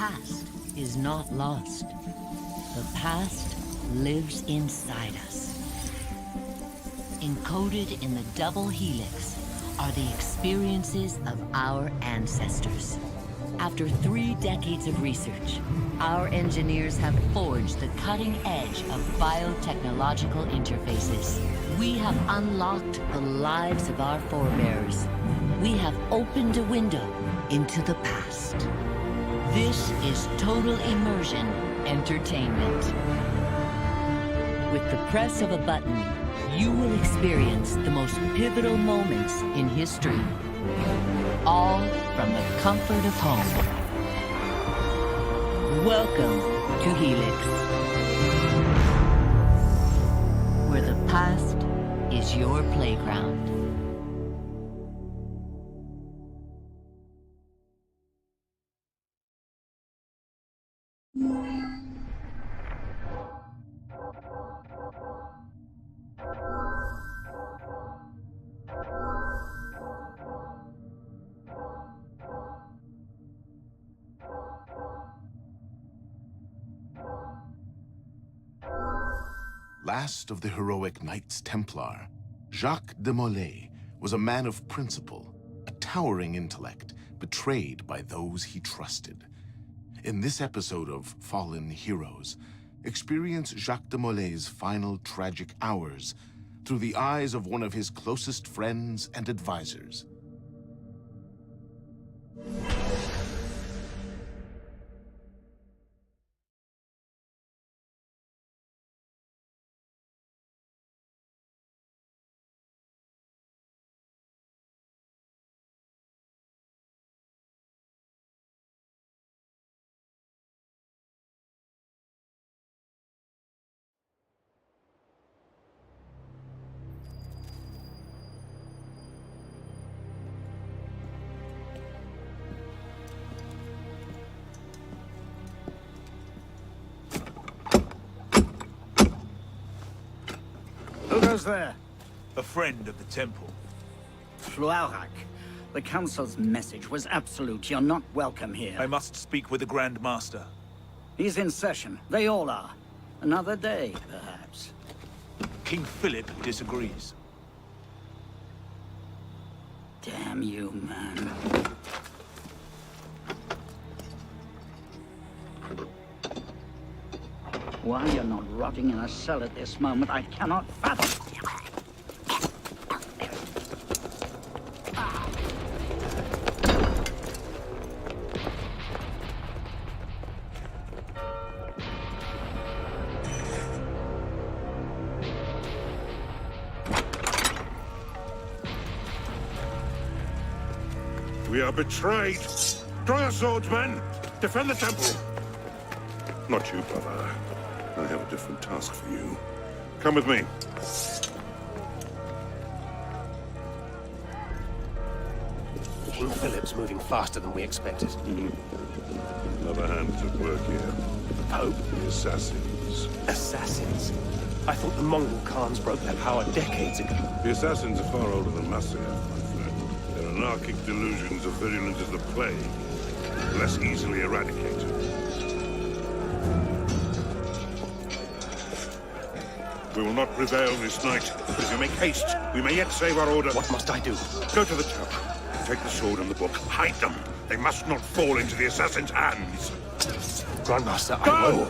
past is not lost. The past lives inside us. Encoded in the double helix are the experiences of our ancestors. After 3 decades of research, our engineers have forged the cutting edge of biotechnological interfaces. We have unlocked the lives of our forebears. We have opened a window into the past. This is total immersion entertainment. With the press of a button, you will experience the most pivotal moments in history. All from the comfort of home. Welcome to Helix, where the past is your playground. Last of the heroic Knights Templar, Jacques de Molay was a man of principle, a towering intellect, betrayed by those he trusted. In this episode of Fallen Heroes, experience Jacques de Molay's final tragic hours through the eyes of one of his closest friends and advisors. Who goes there? A friend of the temple. Floirac. The Council's message was absolute. You're not welcome here. I must speak with the Grand Master. He's in session. They all are. Another day, perhaps. King Philip disagrees. Damn you, man. Why you're not rotting in a cell at this moment, I cannot fathom. We are betrayed. Draw your swords, men. Defend the temple. Not you, brother. I have a different task for you. Come with me. King Philip's moving faster than we expected. Another hand is at work here. The Pope? The assassins. Assassins? I thought the Mongol Khans broke their power decades ago. The assassins are far older than Masseer, my friend. Their anarchic delusions are virulent as the plague, less easily eradicated. We will not prevail this night. If you make haste, we may yet save our order. What must I do? Go to the tower. Take the sword and the book. Hide them. They must not fall into the assassin's hands. Grandmaster, Go! I will.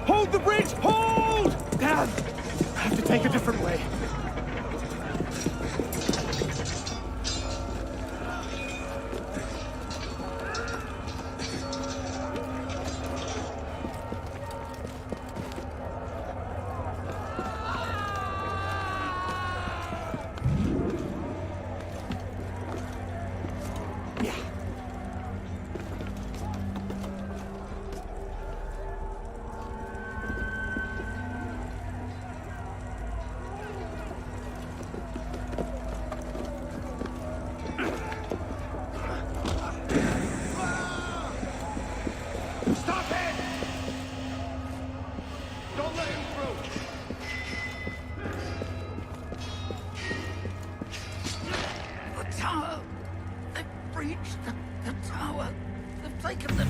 Hold the bridge! Hold! Dad! I have to take a different way. reached the tower. They've taken them.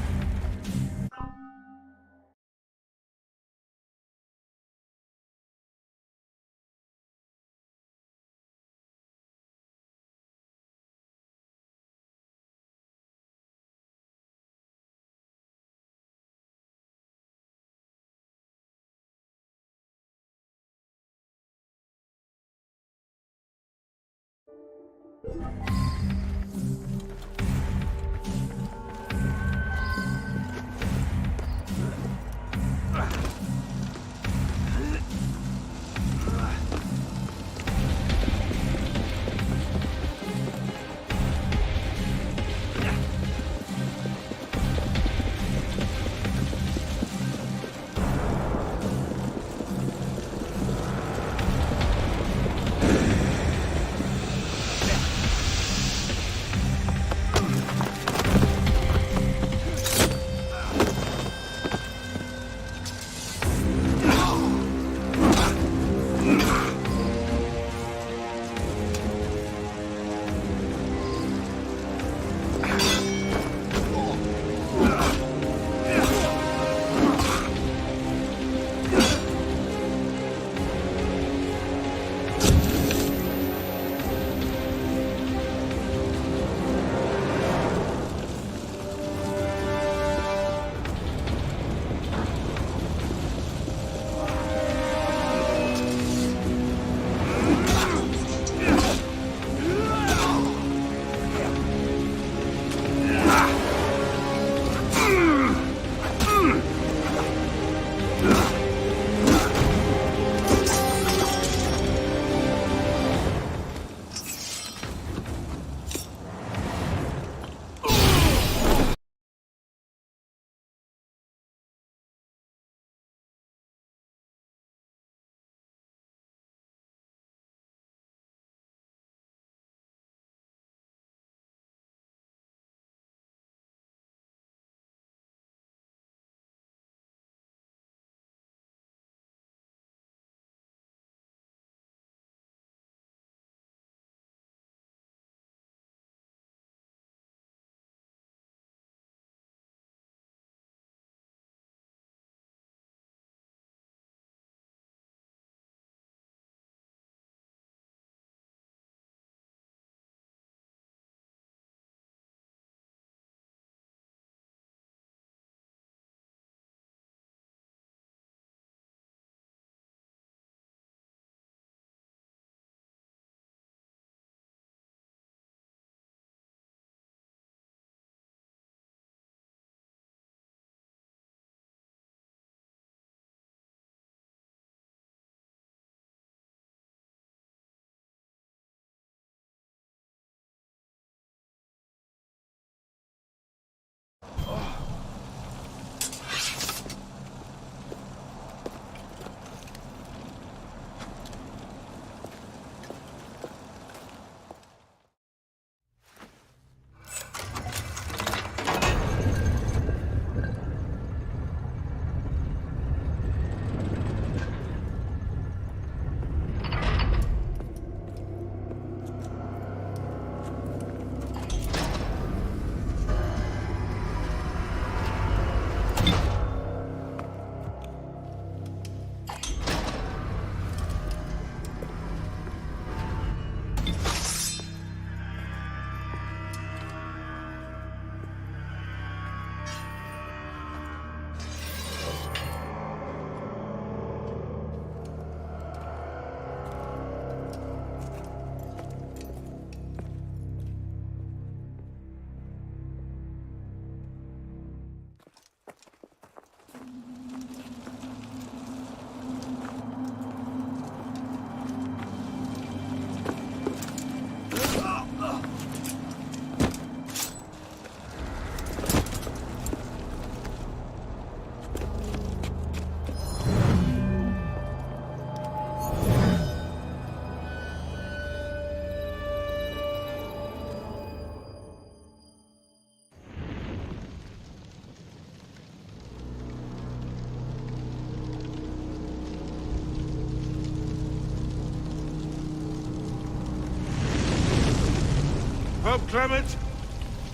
Pope Clement,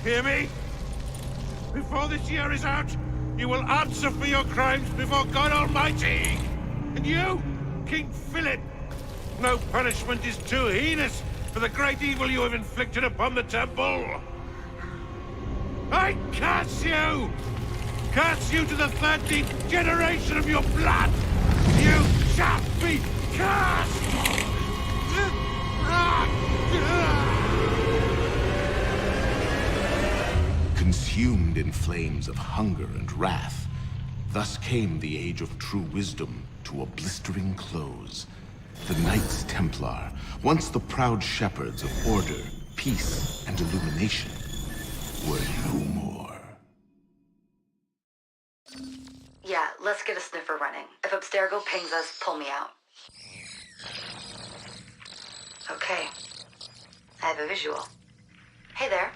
Hear me? Before this year is out, you will answer for your crimes before God Almighty! And you, King Philip, no punishment is too heinous for the great evil you have inflicted upon the temple! I curse you! Curse you to the 13th generation of your blood! You shall be cursed! Consumed in flames of hunger and wrath, thus came the age of true wisdom to a blistering close. The Knights Templar, once the proud shepherds of order, peace, and illumination, were no more. Yeah, let's get a sniffer running. If Abstergo pings us, pull me out. Okay. I have a visual. Hey there.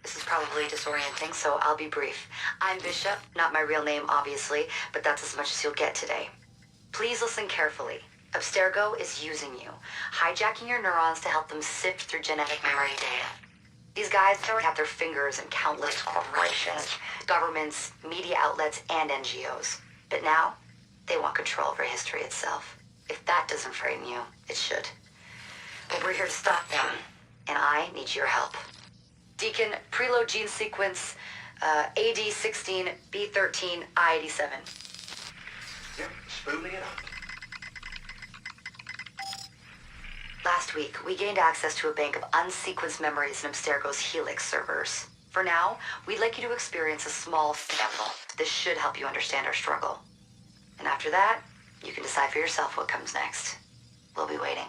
This is probably disorienting, so I'll be brief. I'm Bishop, not my real name, obviously, but that's as much as you'll get today. Please listen carefully. Abstergo is using you, hijacking your neurons to help them sift through genetic memory data. These guys have their fingers in countless corporations, governments, media outlets, and NGOs. But now, they want control over history itself. If that doesn't frame you, it should. But we're here to stop them, and I need your help. Deacon, preload gene sequence, AD16, B13, I87. Yep, spooling it up. Last week, we gained access to a bank of unsequenced memories in Abstergo's Helix servers. For now, we'd like you to experience a small sample. This should help you understand our struggle. And after that, you can decide for yourself what comes next. We'll be waiting.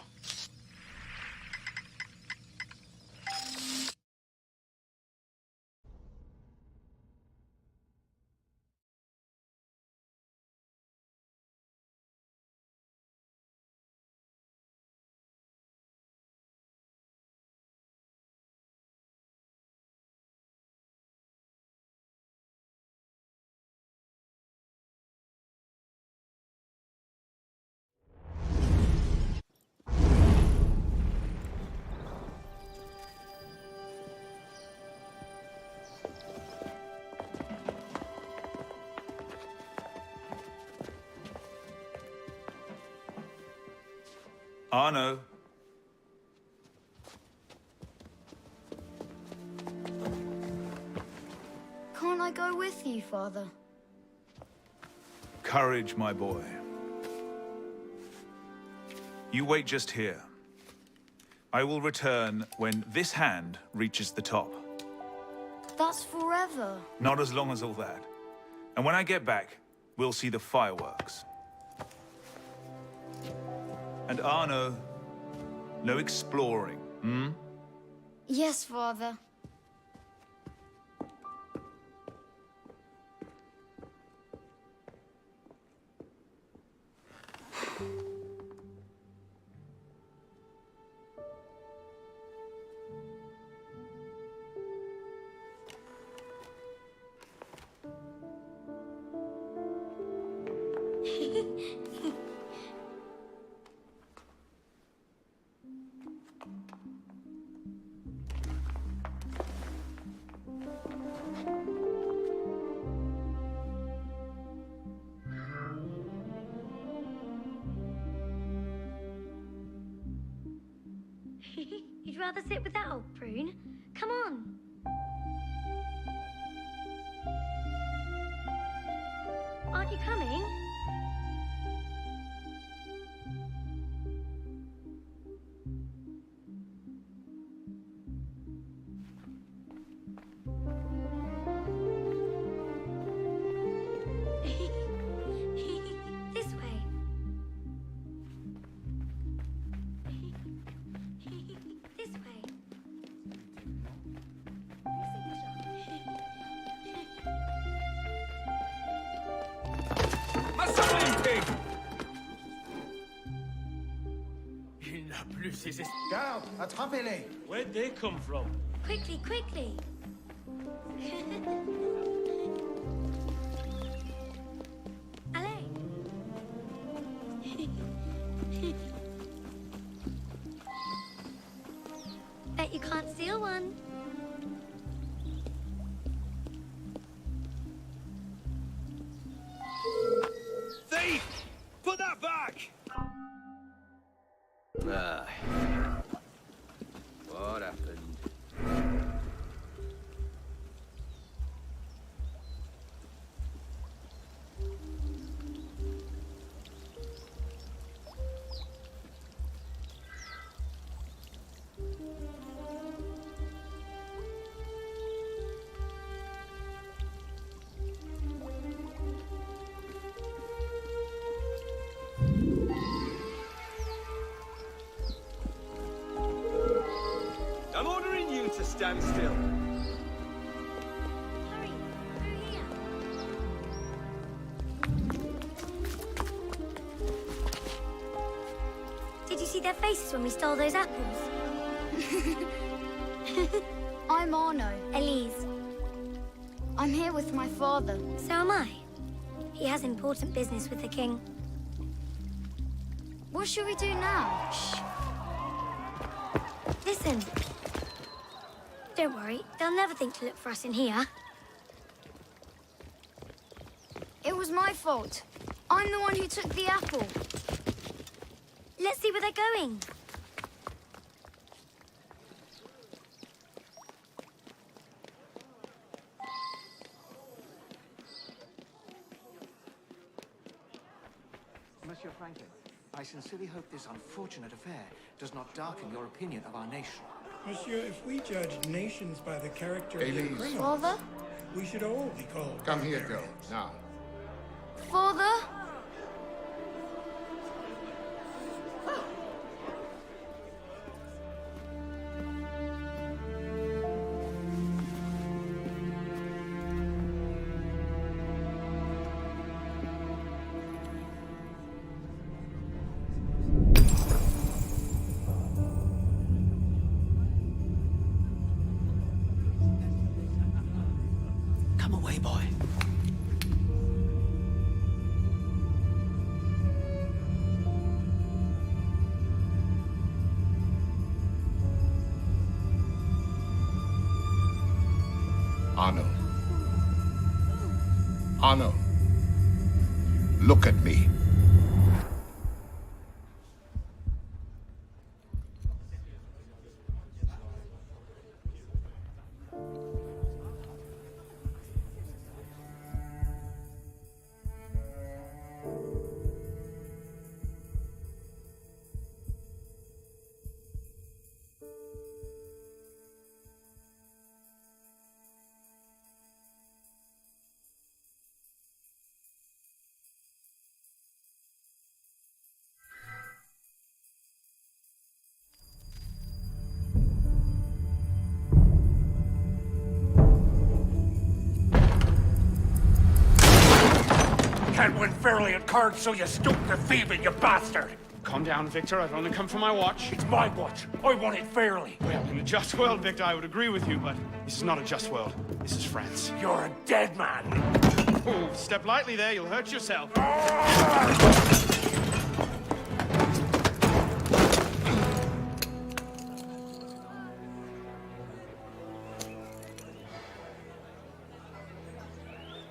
Arno. Can't I go with you, Father? Courage, my boy. You wait just here. I will return when this hand reaches the top. That's forever. Not as long as all that. And when I get back, we'll see the fireworks. And Arno, no exploring, hmm? Yes, Father. You'd rather sit without, Prune? Come on. Aren't you coming? This way. This way. Il n'a plus ses esprits. Garde, attrapez-les! Where'd they come from? Quickly, quickly. Allez. Bet you can't steal one. stand still. Hurry, through here. Did you see their faces when we stole those apples? I'm Arno. Elise. I'm here with my father. So am I. He has important business with the king. What should we do now? Shh. Listen. Don't worry, they'll never think to look for us in here. It was my fault. I'm the one who took the apple. Let's see where they're going. Monsieur Franklin, I sincerely hope this unfortunate affair does not darken your opinion of our nation. Monsieur, if we judge nations by the character of their Elise. criminals, Father? we should all be called. Come here, girl. Now. Father? Come away, boy. Arno. Arno. Look at me. Can't win fairly at cards, so you stoop to thieving, you bastard! Calm down, Victor. I've only come for my watch. It's my watch. I want it fairly. Well, in a just world, Victor, I would agree with you, but this is not a just world. This is France. You're a dead man. Oh, step lightly there. You'll hurt yourself.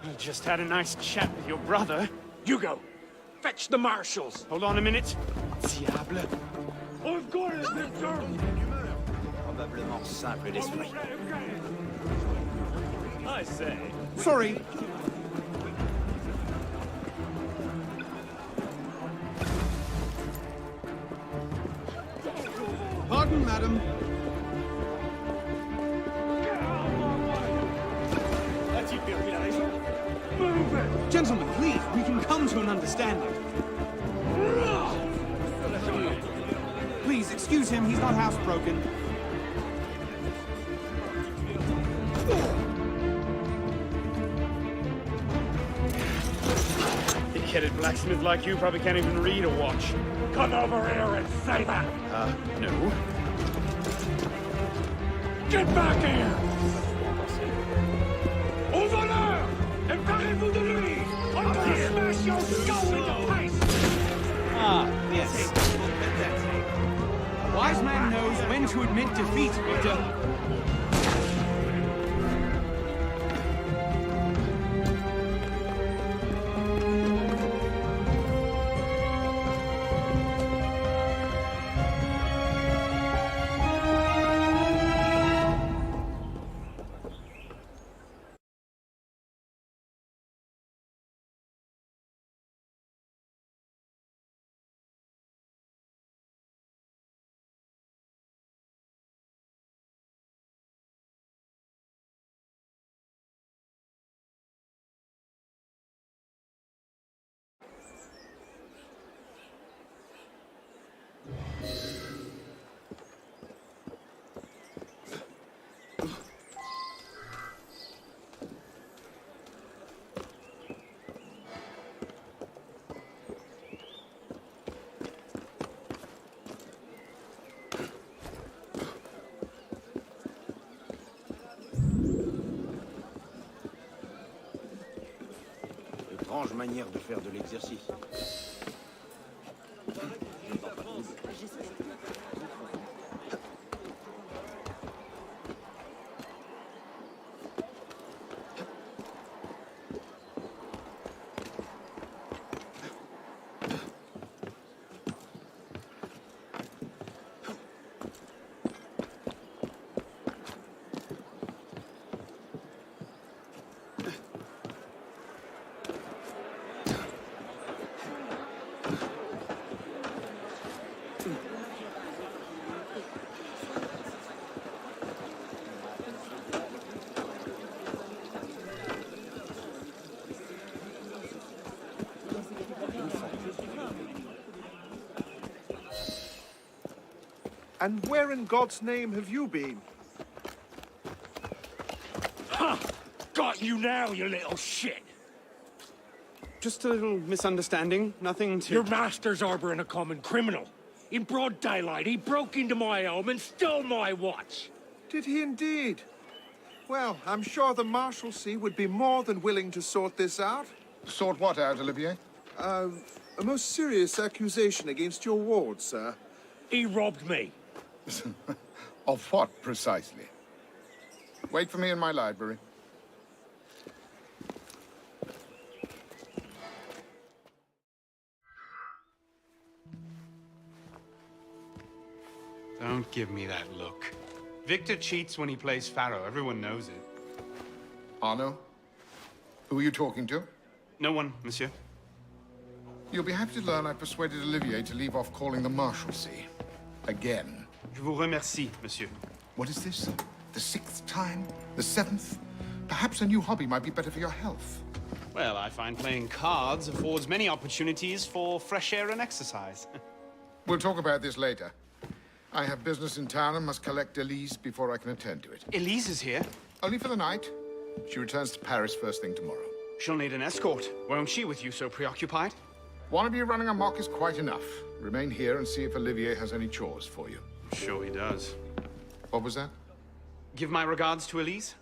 I just had a nice chat with your brother. You go. Fetch the marshals. Hold on a minute. Diable. I've got it, Victor. Probablement simple d'esprit. I say. Sorry. Pardon, madam. Gentlemen, please, we can come to an understanding. Please, excuse him, he's not housebroken. Thick-headed blacksmith like you probably can't even read a watch. Come over here and say that. No. Get back here! Over there! Emparez-vous de lui! I'm gonna smash your skull into paste! Ah, yes. A wise man knows when to admit defeat, Victor. étrange manière de faire de l'exercice. And where in God's name have you been? Ha! Got you now, you little shit! Just a little misunderstanding, nothing to... Your master's harboring a common criminal. In broad daylight, he broke into my home and stole my watch. Did he indeed? Well, I'm sure the Marshalsea would be more than willing to sort this out. Sort what out, Olivier? A most serious accusation against your ward, sir. He robbed me. Of what, precisely? Wait for me in my library. Don't give me that look. Victor cheats when he plays Pharaoh. Everyone knows it. Arno? Who are you talking to? No one, monsieur. You'll be happy to learn I persuaded Olivier to leave off calling the Marshalsea. Again. Je vous remercie, monsieur. What is this? The 6th time? The 7th? Perhaps a new hobby might be better for your health. Well, I find playing cards affords many opportunities for fresh air and exercise. We'll talk about this later. I have business in town and must collect Elise before I can attend to it. Elise is here? Only for the night. She returns to Paris first thing tomorrow. She'll need an escort, won't she, with you so preoccupied? One of you running amok is quite enough. Remain here and see if Olivier has any chores for you. I'm sure he does. What was that? Give my regards to Elise.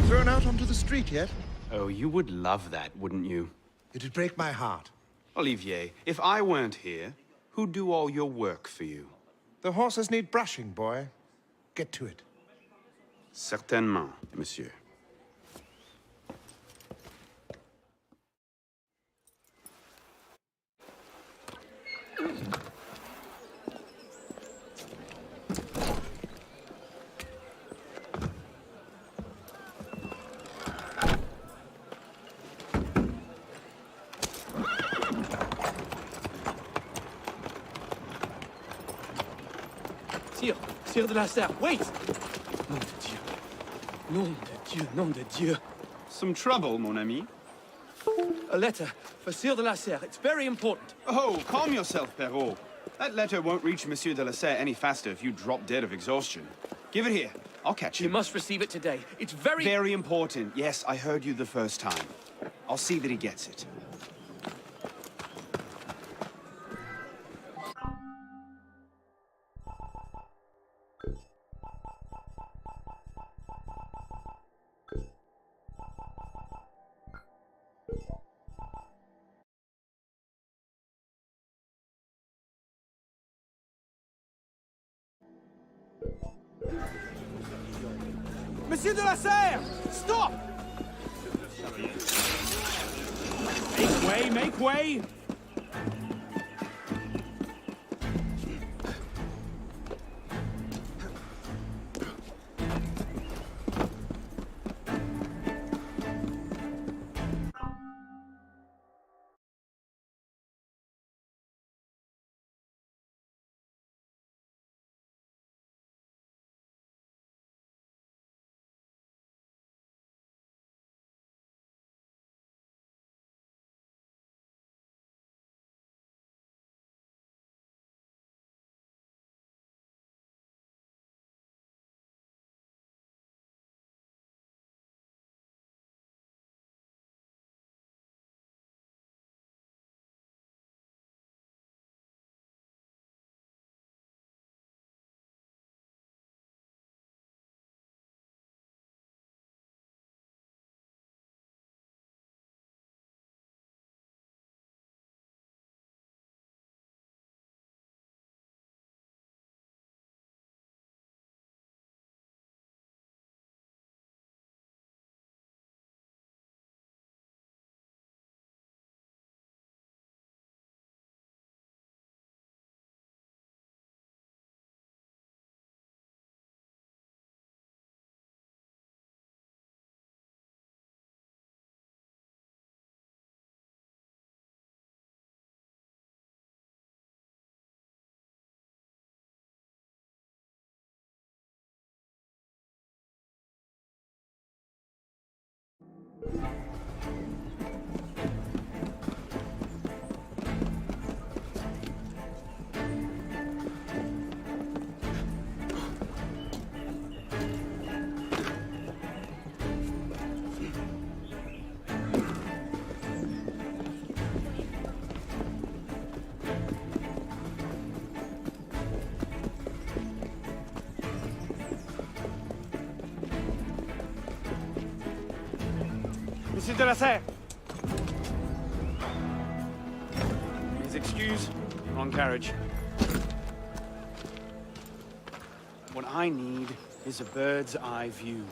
Thrown out onto the street yet? Oh, you would love that, wouldn't you? It'd break my heart. Olivier, if I weren't here, who'd do all your work for you? The horses need brushing, boy. Get to it. Certainement, monsieur. Sire de la Serre, wait! Nom de Dieu. Nom de Dieu, nom de Dieu. Some trouble, mon ami? A letter for Sire de la Serre. It's very important. Oh, calm yourself, Perrault. That letter won't reach Monsieur de la Serre any faster if you drop dead of exhaustion. Give it here. I'll catch You him. must receive it today. It's very... Very important. Yes, I heard you the first time. I'll see that he gets it. Monsieur de la Serre! Stop! Make way! Monsieur de la Serre! Mes excuses. Wrong carriage. What I need is a bird's eye view.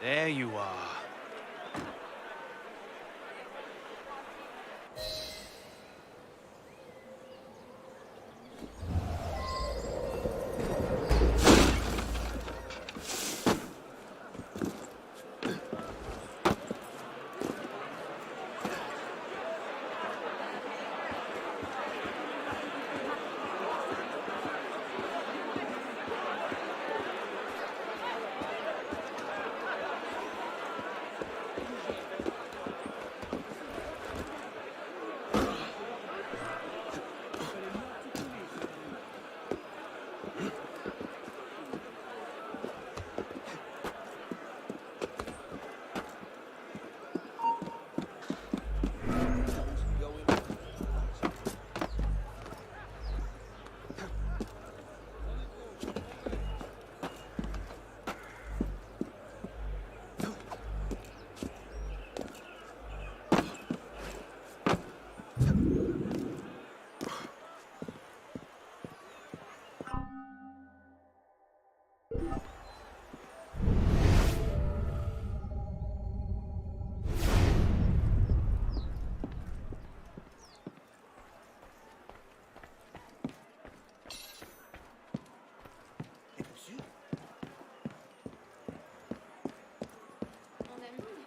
There you are.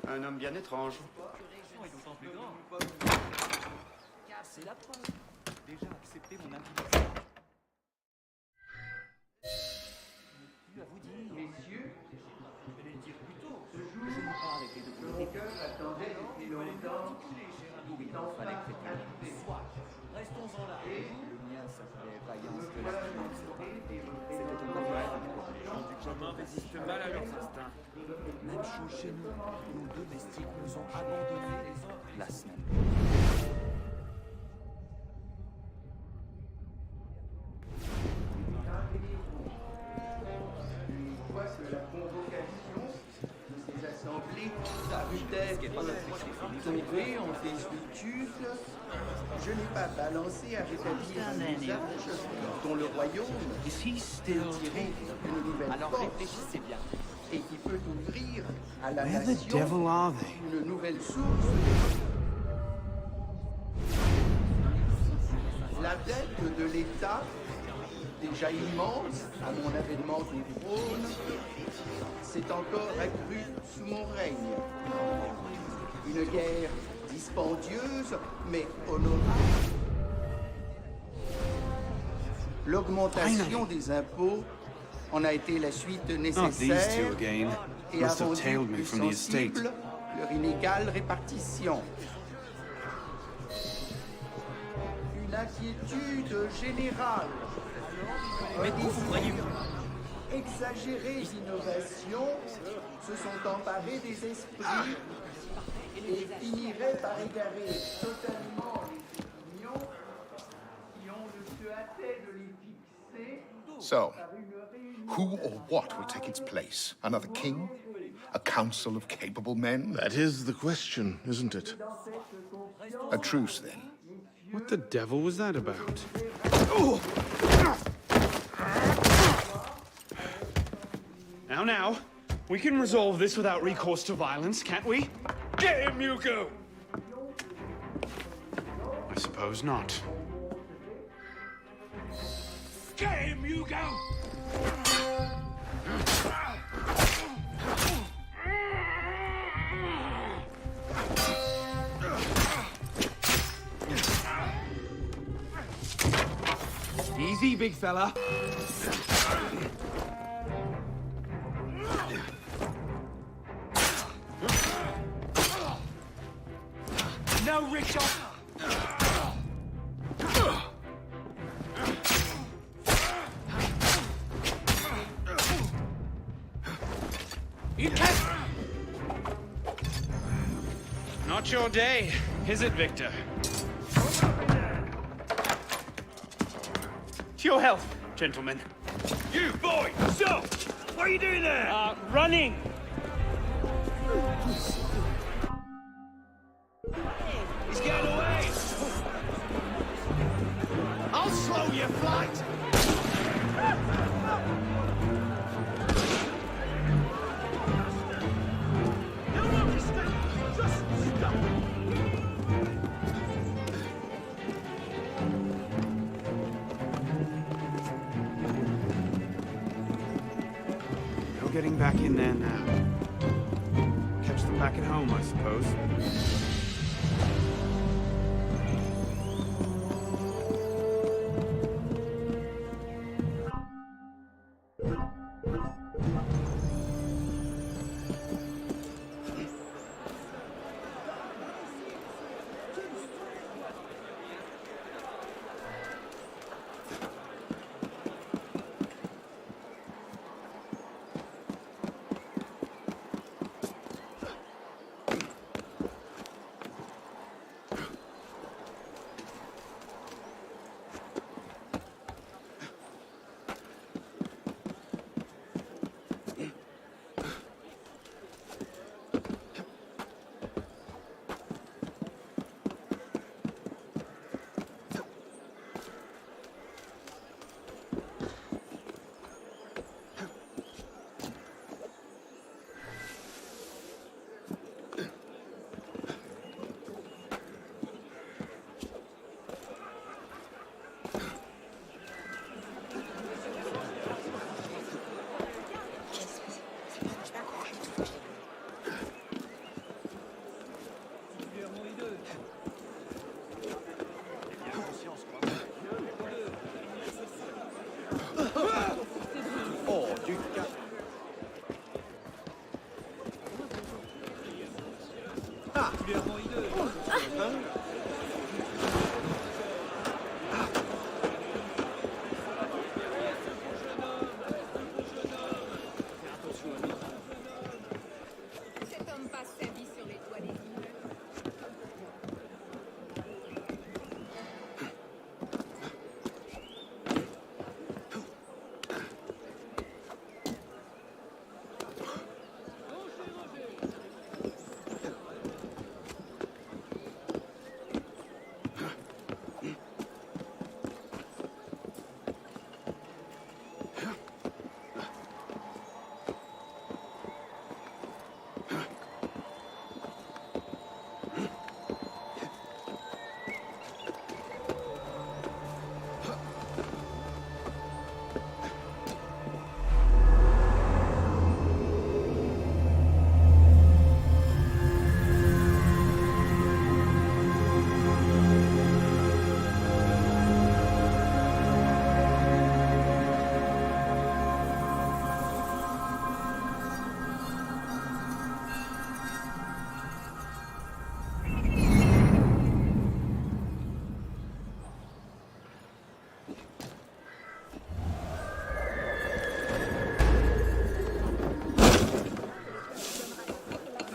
Un homme bien étrange. C'est la preuve. Déjà accepté mon invitation. Tu as vous dire, messieurs, je vais le dire plus tôt. Ce jour, je n'ai pas arrêté de vous le cœur attendait depuis longtemps. Il fallait fêter le soir. Restons-en là. Le mien s'appelait Vaillance de la Finance. C'était un mariage. Les gens du commun résistent mal à leurs instincts. Même chose chez nous. Nos domestiques nous ont abandonnés la semaine. Une fois que la convocation de ces assemblées s'arrêtait tombée en désuétude, je n'ai pas balancé à rétablir un usage dont le royaume peut tirer une nouvelle force et qui peut ouvrir à la nation une nouvelle source. La dette de l'État déjà immense à mon avènement du trône, s'est encore accru sous mon règne. Une guerre dispendieuse, mais honorable. L'augmentation des impôts en a été la suite nécessaire et a rendu plus sensible leur inégale répartition. Une inquiétude générale. Mais où vous croyez Exagérées innovations se sont emparées des esprits et finiraient par égarer totalement les opinions qui ont de se hâter de les fixer. So, who or what will take its place? Another king? A council of capable men? That is the question, isn't it? A truce, then. What the devil was that about? Now, we can resolve this without recourse to violence, can't we? Get him, Hugo! I suppose not. Get him, Hugo! Easy, big fella. No, Richard! You can't... Not your day, is it, Victor? To your health, gentlemen. You, boy! Stop! What are you doing there? Running! He's getting away! I'll slow your flight! No getting back in there now. Catch them back at home, I suppose.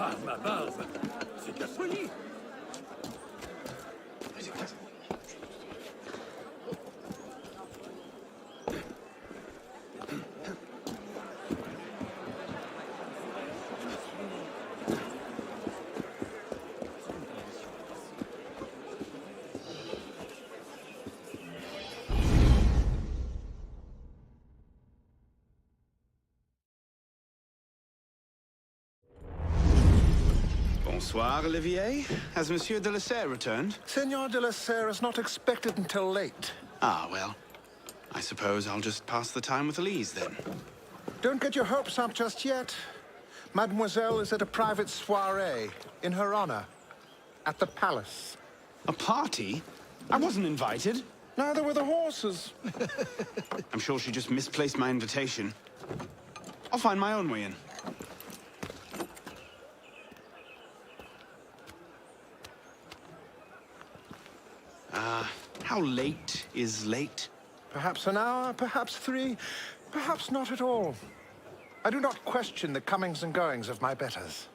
Ah, ma barbe, c'est de la folie. Bonsoir, Olivier. Has Monsieur de la Serre returned? Senor de la Serre is not expected until late. Ah, well. I suppose I'll just pass the time with Elise, then. Don't get your hopes up just yet. Mademoiselle is at a private soiree, in her honor, at the palace. A party? I wasn't invited. Neither were the horses. I'm sure she just misplaced my invitation. I'll find my own way in. How late is late? Perhaps an hour, perhaps 3, perhaps not at all. I do not question the comings and goings of my betters.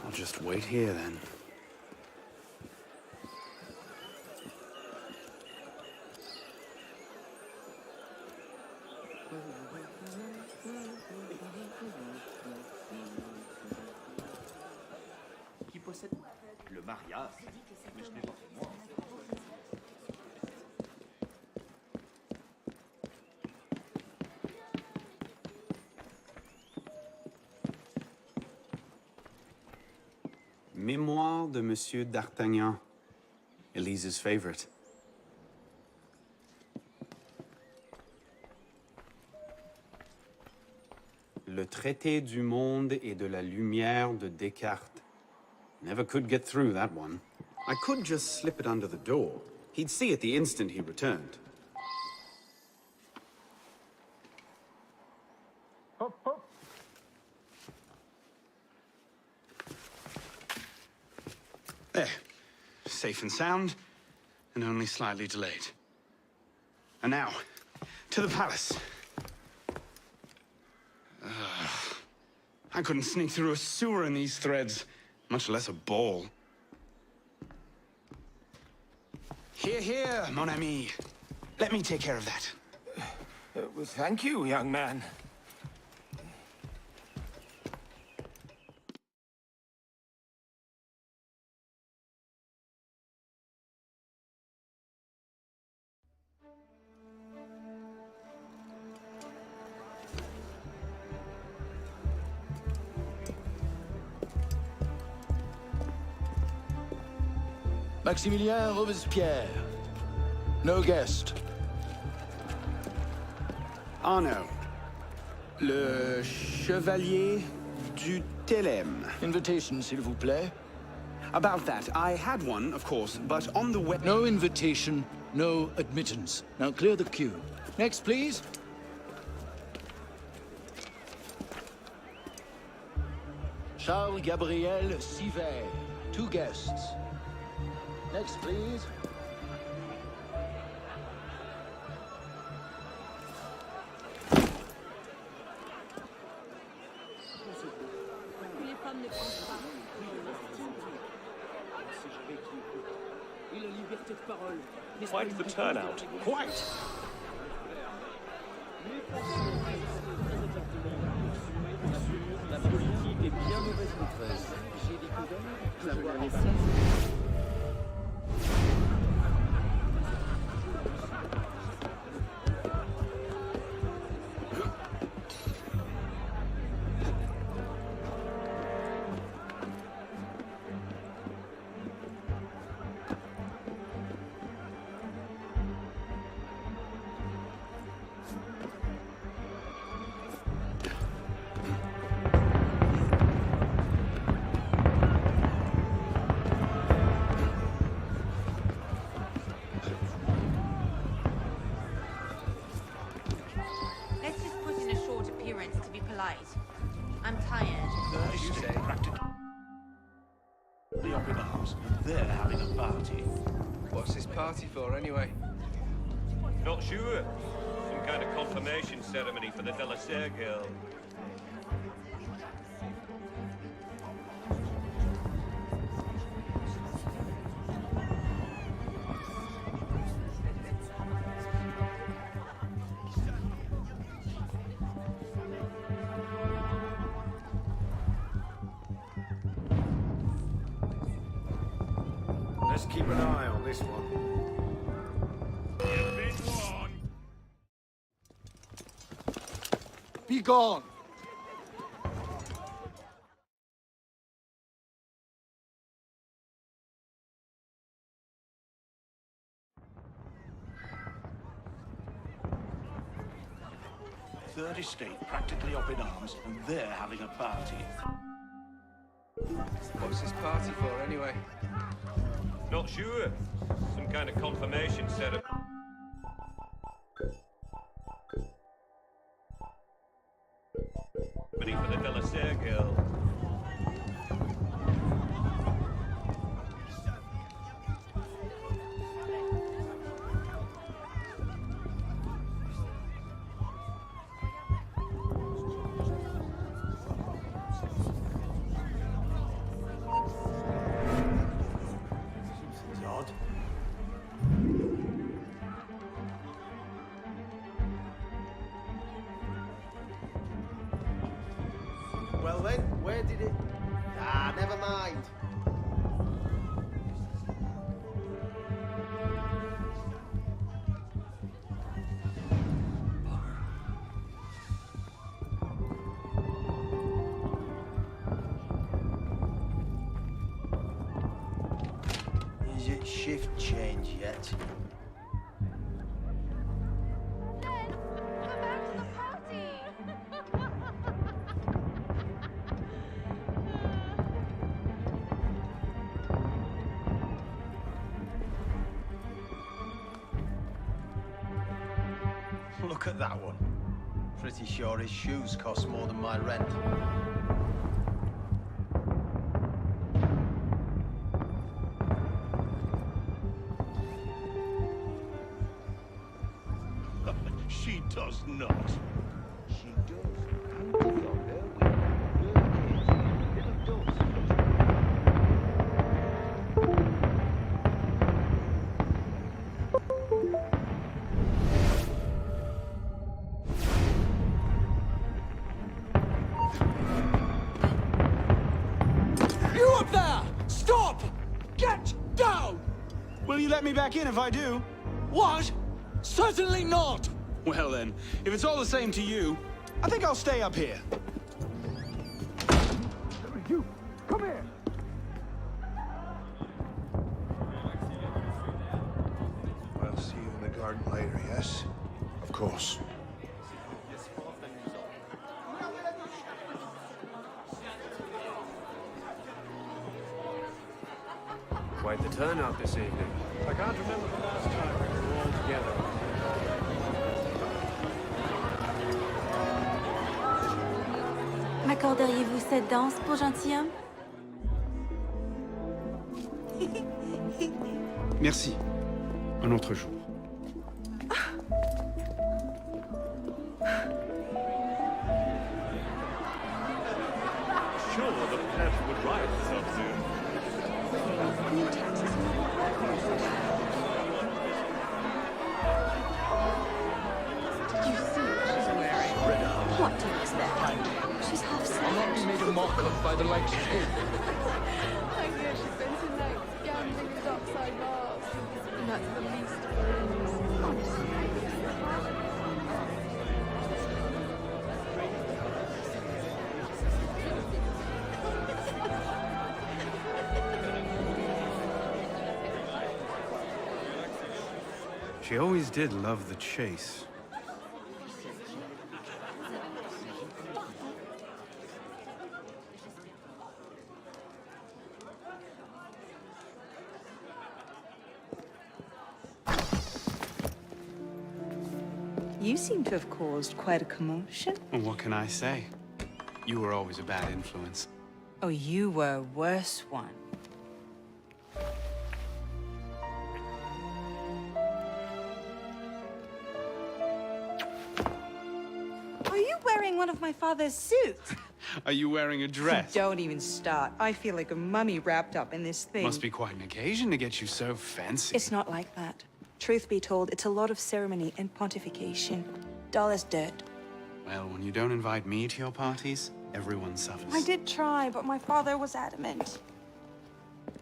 I'll just wait here, then. Qui possède le mariage? Mais je n'ai pas fait moi. Mémoire de Monsieur d'Artagnan, Elise's favorite. Le traité du monde et de la lumière de Descartes. Never could get through that one. I could just slip it under the door. He'd see it the instant he returned. Hop, hop. There. Safe and sound, and only slightly delayed. And now, to the palace. I couldn't sneak through a sewer in these threads, much less a ball. Here, here, mon ami. Let me take care of that. Well, thank you, young man. Maximilien Robespierre. No guest. Arno. Le Chevalier du Télème. Invitation, s'il vous plaît. About that, I had one, of course, but on the way... No invitation, no admittance. Now clear the queue. Next, please. Charles Gabriel Sivet. 2 guests. Next, please. Quite the turnout. Quite! La politique est bien mauvaise maîtresse. J'ai découvert savoir party for, anyway? Not sure. Some kind of confirmation ceremony for the Delacer girl. Let's keep an eye on this one. Be gone! Third Estate practically up in arms, and they're having a party. What's this party for, anyway? Not sure. Some kind of confirmation ceremony. For the Delacer girl. Seems odd. Well then, where did it... Ah, never mind. Is it shift change yet? Look at that one. Pretty sure his shoes cost more than my rent. She does not. She does. Good for her. Little dust. You up there! Stop! Get down! Will you let me back in if I do? What? Certainly not! Well then, if it's all the same to you, I think I'll stay up here. You, come here! I'll see you in the garden later, yes? Of course. Quite the turnout this evening. I can't remember the last time we were all together. M'accorderiez-vous cette danse pour gentilhomme? Merci. Un autre jour. Sure, the path would rise this afternoon. Did you see what she's wearing? What do you expect? She's half savage. Made a mock of by the likes of him. I hear she spent her nights gambling with upside bars. And that's the least of her interests. Honestly. She always did love the chase. You seem to have caused quite a commotion. Well, what can I say? You were always a bad influence. Oh, you were a worse one. wearing one of my father's suits. Are you wearing a dress? Don't even start. I feel like a mummy wrapped up in this thing. Must be quite an occasion to get you so fancy. It's not like that. Truth be told, it's a lot of ceremony and pontification. Dull as dirt. Well, when you don't invite me to your parties, everyone suffers. I did try, but my father was adamant.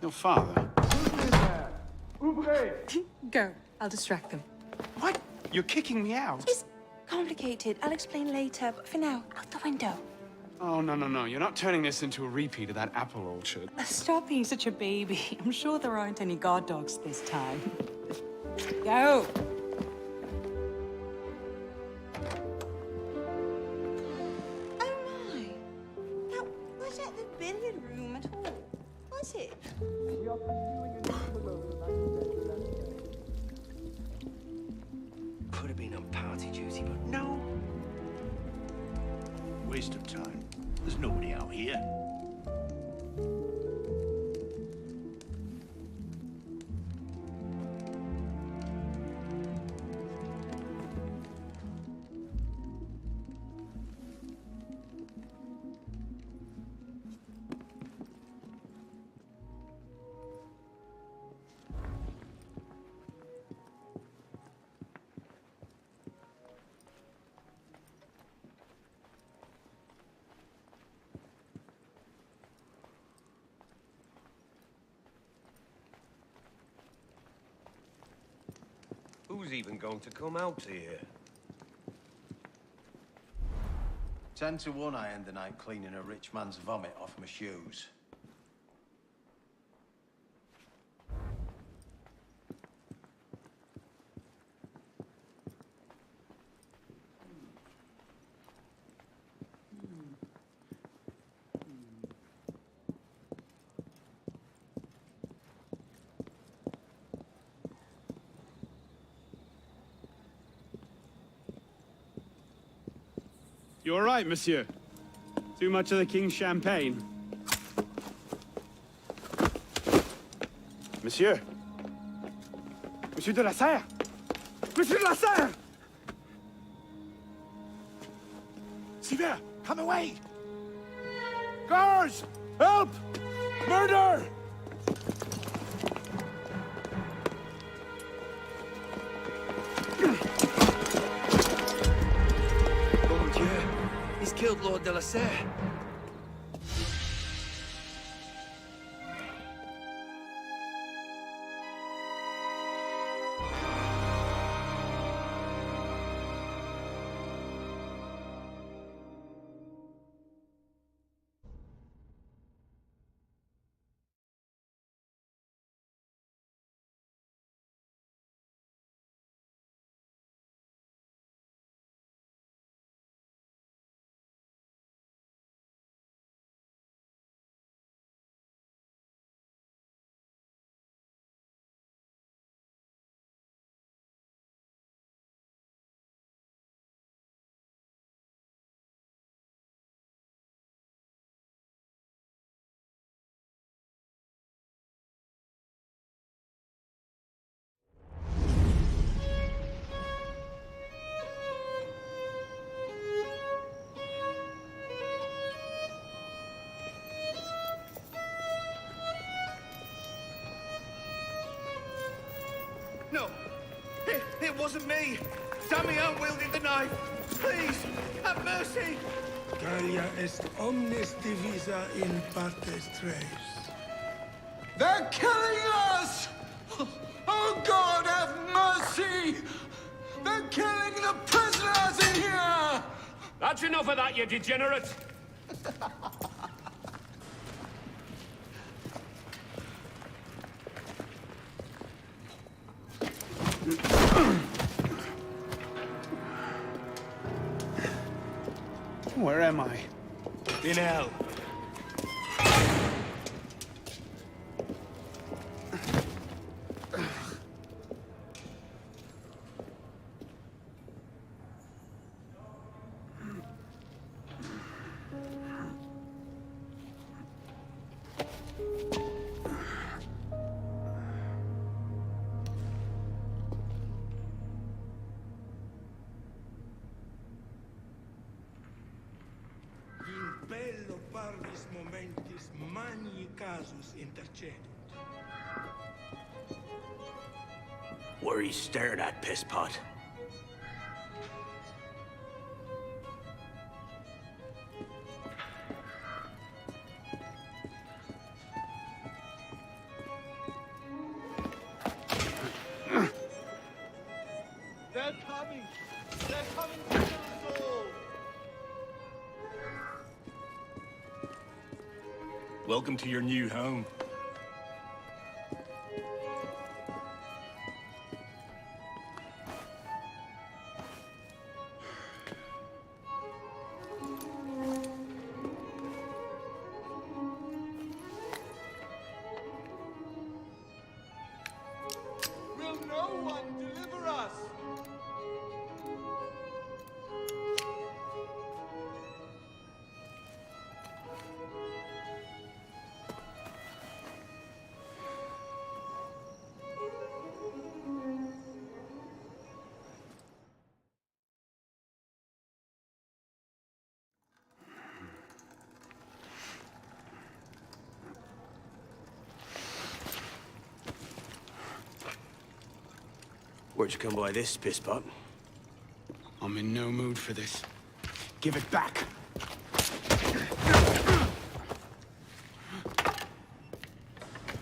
Your father? Go. I'll distract them. What? You're kicking me out? It's complicated. I'll explain later, but for now, out the window. Oh, no. You're not turning this into a repeat of that apple orchard. Stop being such a baby. I'm sure there aren't any guard dogs this time. Go! Oh my! That wasn't the billiard room at all, was it? Could have been on party duty, but no. Waste of time. There's nobody out here. Who's even going to come out here? 10 to 1 I end the night cleaning a rich man's vomit off my shoes. You all right, monsieur? Too much of the king's champagne? Monsieur? Monsieur de la Serre! Monsieur de la Serre! Sylvain, come away! Guards! Help! Murder! He's killed Lord de la Serre. No, it wasn't me. Damian wielded the knife. Please, have mercy. Galia est omnis divisa in partes tres. They're killing us! Oh God, have mercy! They're killing the prisoners in here! That's enough of that, you degenerate! Where am I? In hell. Quis mani casus intercedit. What are you staring at, pisspot? They're coming! They're coming to kill us all! Welcome to your new home. Will no one deliver us? Where'd you come by this, pisspot? I'm in no mood for this. Give it back.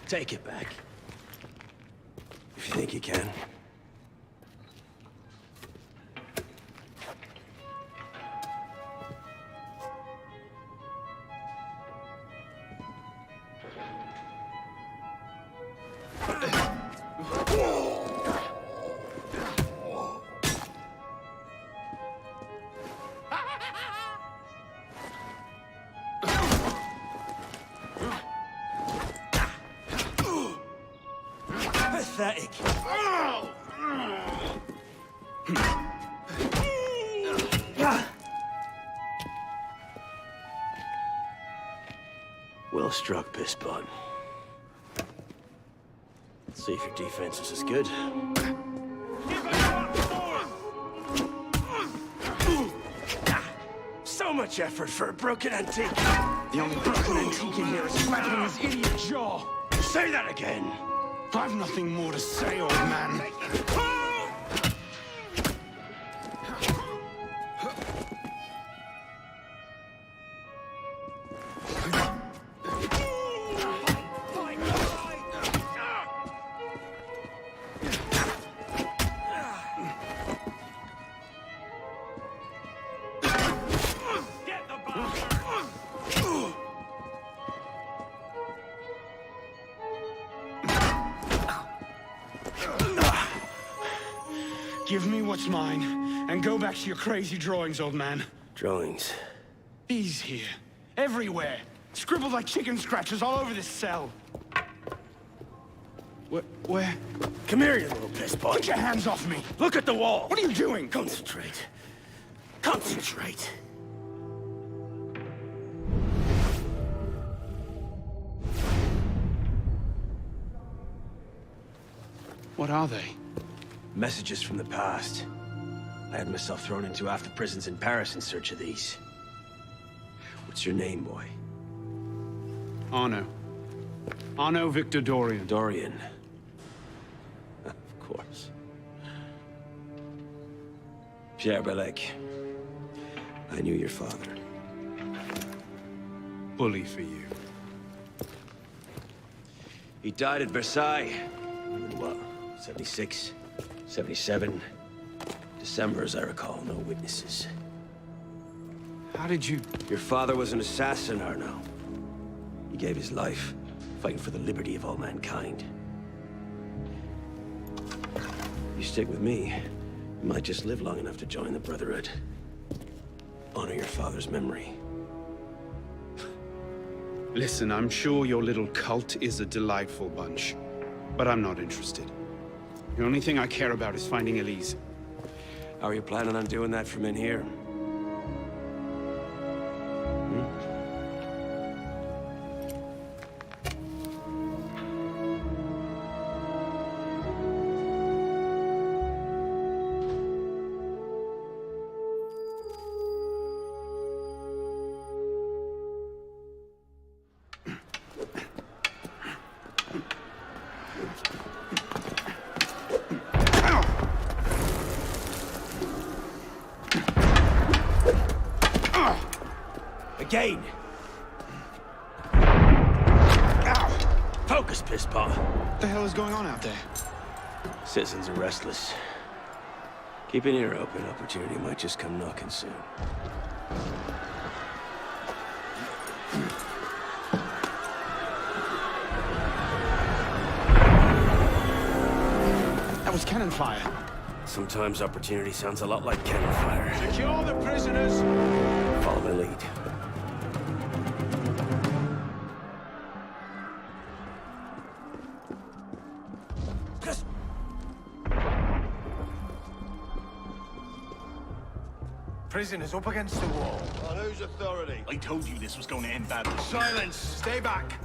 Take it back. If you think you can. Pathetic. Well struck, pisspot. Let's see if your defense is as good. So much effort for a broken antique. The only broken antique in here is flapping his idiot jaw. Say that again. I've nothing more to say, old man. Give me what's mine, and go back to your crazy drawings, old man. Drawings? These here. Everywhere. Scribbled like chicken scratches all over this cell. Where? Come here, you little pisspot. Get your hands off me! Look at the wall! What are you doing? Concentrate. Concentrate. What are they? Messages from the past. I had myself thrown into half the prisons in Paris in search of these. What's your name, boy? Arno. Arno Victor Dorian. Dorian. Of course. Pierre Belec. I knew your father. Bully for you. He died at Versailles. In what, 76? 77. December, as I recall, no witnesses. How did you... Your father was an assassin, Arno. He gave his life, fighting for the liberty of all mankind. You stick with me, you might just live long enough to join the Brotherhood. Honor your father's memory. Listen, I'm sure your little cult is a delightful bunch, but I'm not interested. The only thing I care about is finding Elise. How are you planning on doing that from in here? again. Ow! Focus, Pisspaw. What the hell is going on out there? Citizens are restless. Keep an ear open. Opportunity might just come knocking soon. That was cannon fire. Sometimes opportunity sounds a lot like cannon fire. Secure the prisoners! Follow my lead. Prisoners up against the wall. On whose authority? I told you this was going to end badly. Silence! Stay back!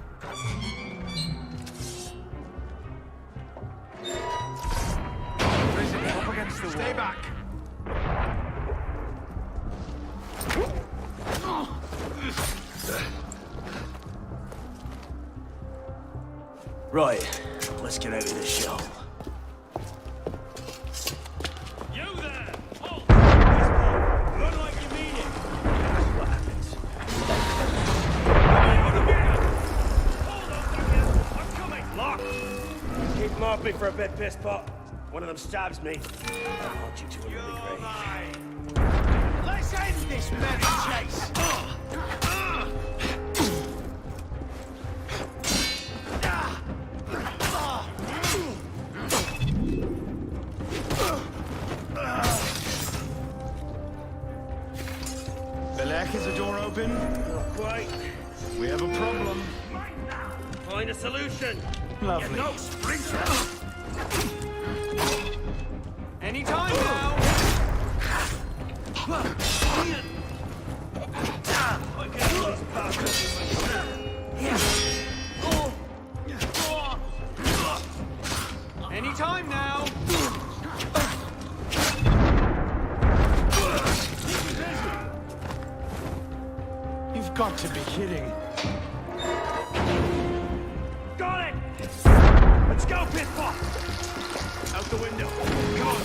Prisoners up against the wall. Stay back! Right, let's get out of this shell. You there! Halt! Run like you mean it! That's what happens. I'm coming! Lock! Keep mopping for a bit, Pisspot. One of them stabs me. I'll haunt you to an early grave. Let's end this merry chase! Belek, is the door open? Not quite. We have a problem. Find a solution. Lovely. You know, sprinter. Anytime now. I can always pass Anytime now. You've got to be kidding. Got it! Let's go, Pisspaw! Out the window. Come on.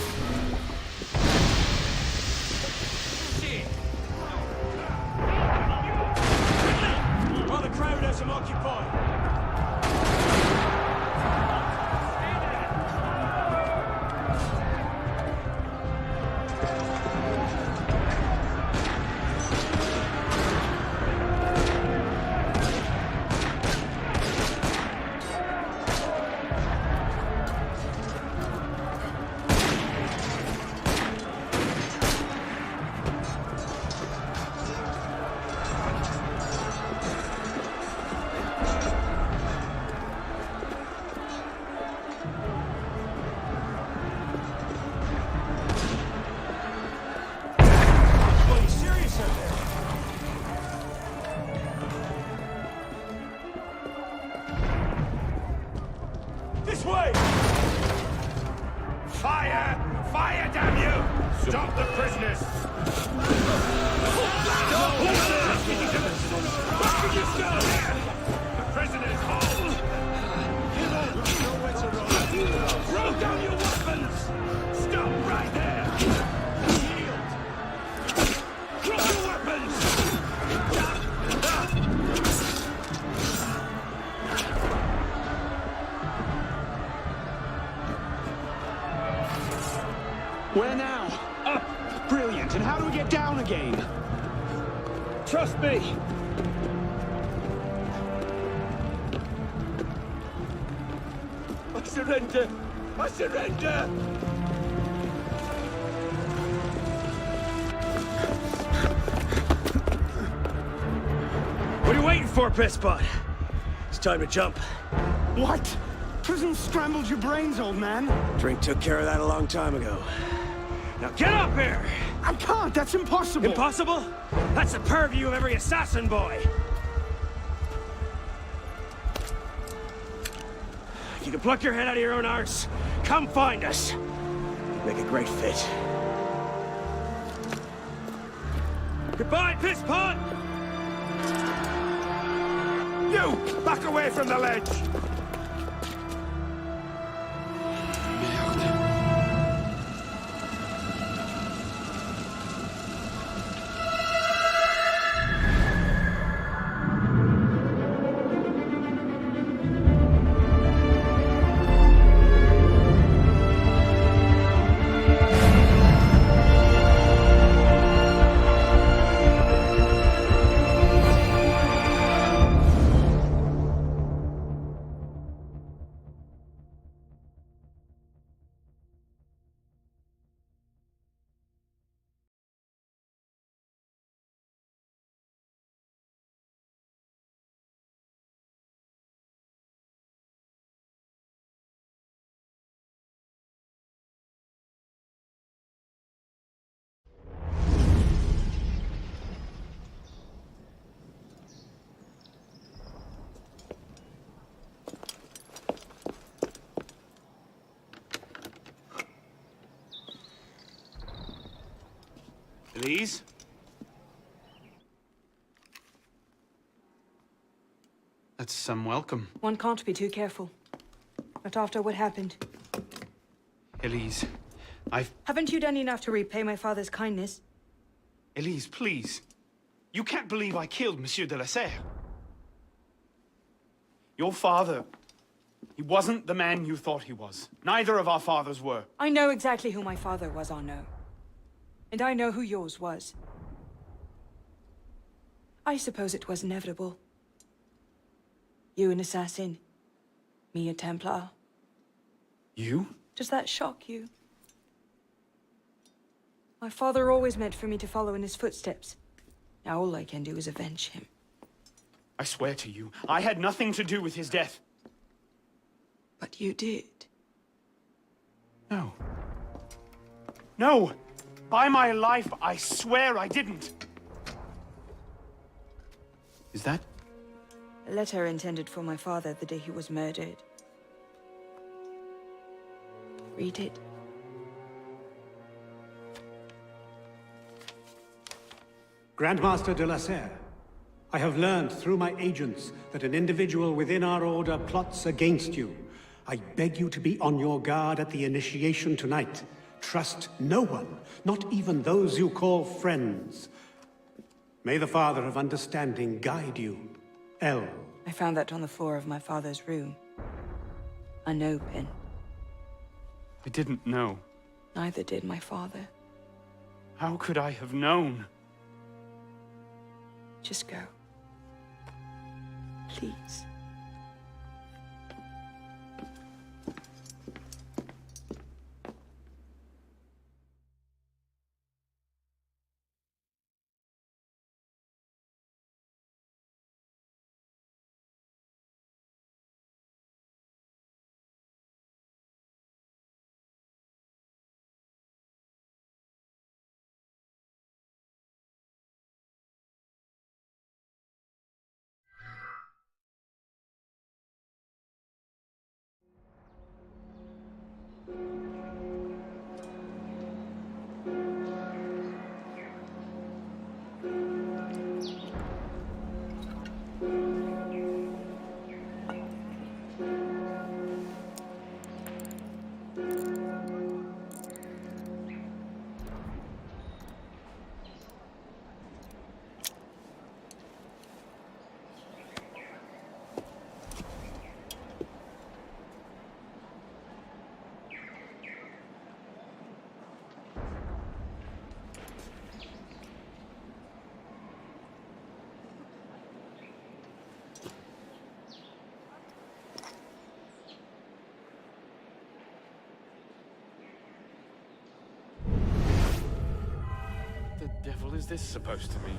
While the crowd has him occupied. This way! Fire! Fire, damn you! Stop the prisoners! The prisoners, hold! Throw down your weapons! Stop right there! Yield! Drop your weapons! Where now? Up! Brilliant. And how do we get down again? Trust me! I surrender! I surrender! What are you waiting for, Pisspot? It's time to jump. What? Prison scrambled your brains, old man. Drink took care of that a long time ago. Now get up here! I can't, that's impossible! Impossible? That's the purview of every assassin boy! If you can pluck your head out of your own arse, come find us! Make a great fit. Goodbye, Pisspot! You! Back away from the ledge! Elise? That's some welcome. One can't be too careful. Not after what happened. Elise, Haven't you done enough to repay my father's kindness? Elise, please. You can't believe I killed Monsieur de la Serre. Your father, he wasn't the man you thought he was. Neither of our fathers were. I know exactly who my father was, Arnaud. And I know who yours was. I suppose it was inevitable. You an assassin. Me a Templar. You? Does that shock you? My father always meant for me to follow in his footsteps. Now all I can do is avenge him. I swear to you, I had nothing to do with his death. But you did. No. No! By my life, I swear I didn't. Is that? A letter intended for my father the day he was murdered. Read it. Grandmaster de la Serre, I have learned through my agents that an individual within our order plots against you. I beg you to be on your guard at the initiation tonight. Trust no one, not even those you call friends. May the Father of Understanding guide you. L. I found that on the floor of my father's room. A no pin. I didn't know. Neither did my father. How could I have known? Just go. Please. The devil is this supposed to mean?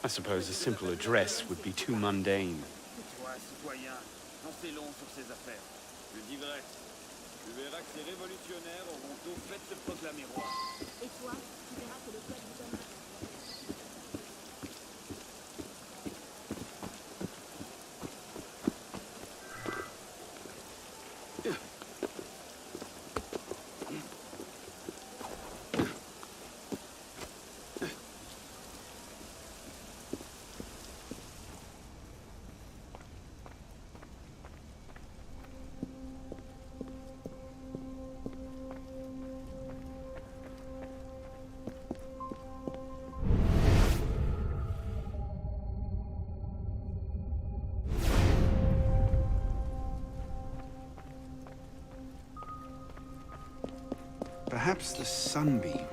I suppose a simple address would be too mundane. Toi, citoyen, j'en sais long sur ces affaires. Je dis vrai. Tu verras que ces révolutionnaires auront au fait de se proclamer roi. Et toi, tu verras que le peuple vous donnera. Perhaps the sunbeam.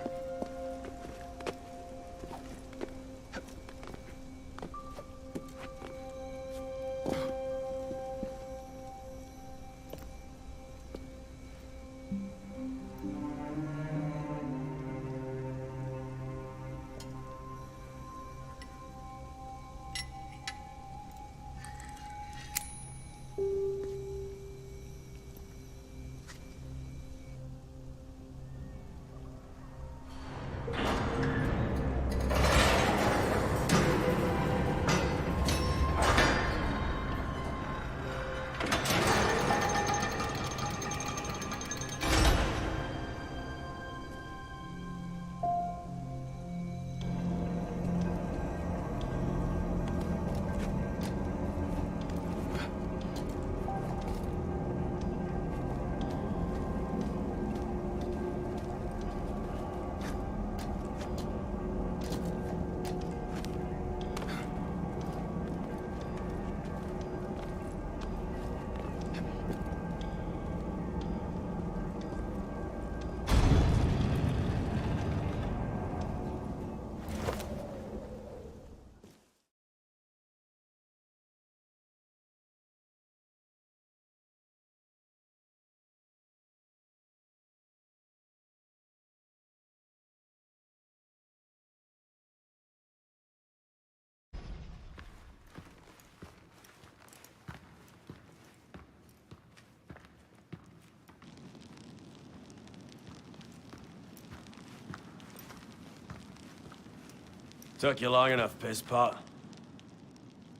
Took you long enough, pisspot.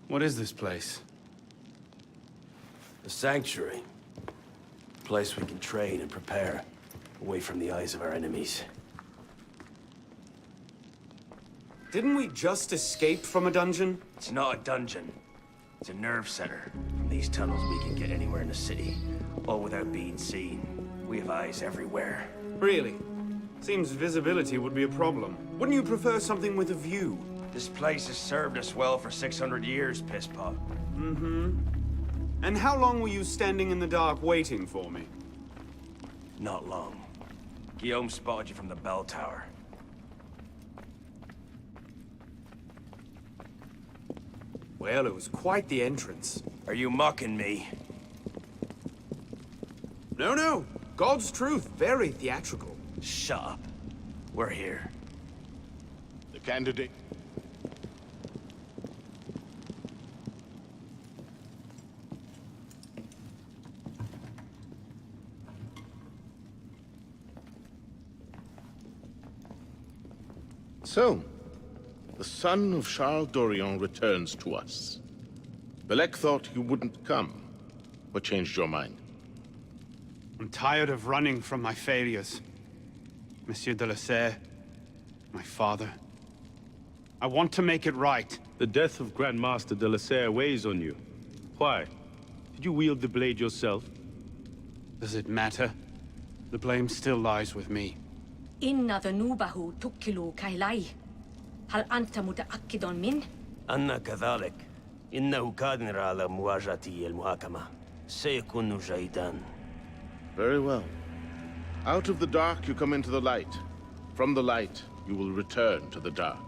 What is this place? The sanctuary. A place we can train and prepare, away from the eyes of our enemies. Didn't we just escape from a dungeon? It's not a dungeon. It's a nerve center. From these tunnels we can get anywhere in the city, all without being seen. We have eyes everywhere. Really? Seems visibility would be a problem. Wouldn't you prefer something with a view? This place has served us well for 600 years, pisspot. Mm-hmm. And how long were you standing in the dark waiting for me? Not long. Guillaume spotted you from the bell tower. Well, it was quite the entrance. Are you mocking me? No, no. God's truth. Very theatrical. Shut up. We're here. The candidate... So, the son of Charles Dorion returns to us. Belek thought you wouldn't come. What changed your mind? I'm tired of running from my failures. Monsieur de la Serre, my father. I want to make it right. The death of Grand Master de la Serre weighs on you. Why? Did you wield the blade yourself? Does it matter? The blame still lies with me. إن ذنوبه تكل كيلي. هل أنت متأكد من؟ أنا كذلك. إنه قادر على مواجهة المحاكمة. سيكون جيدا. Very well. Out of the dark you come into the light. From the light you will return to the dark.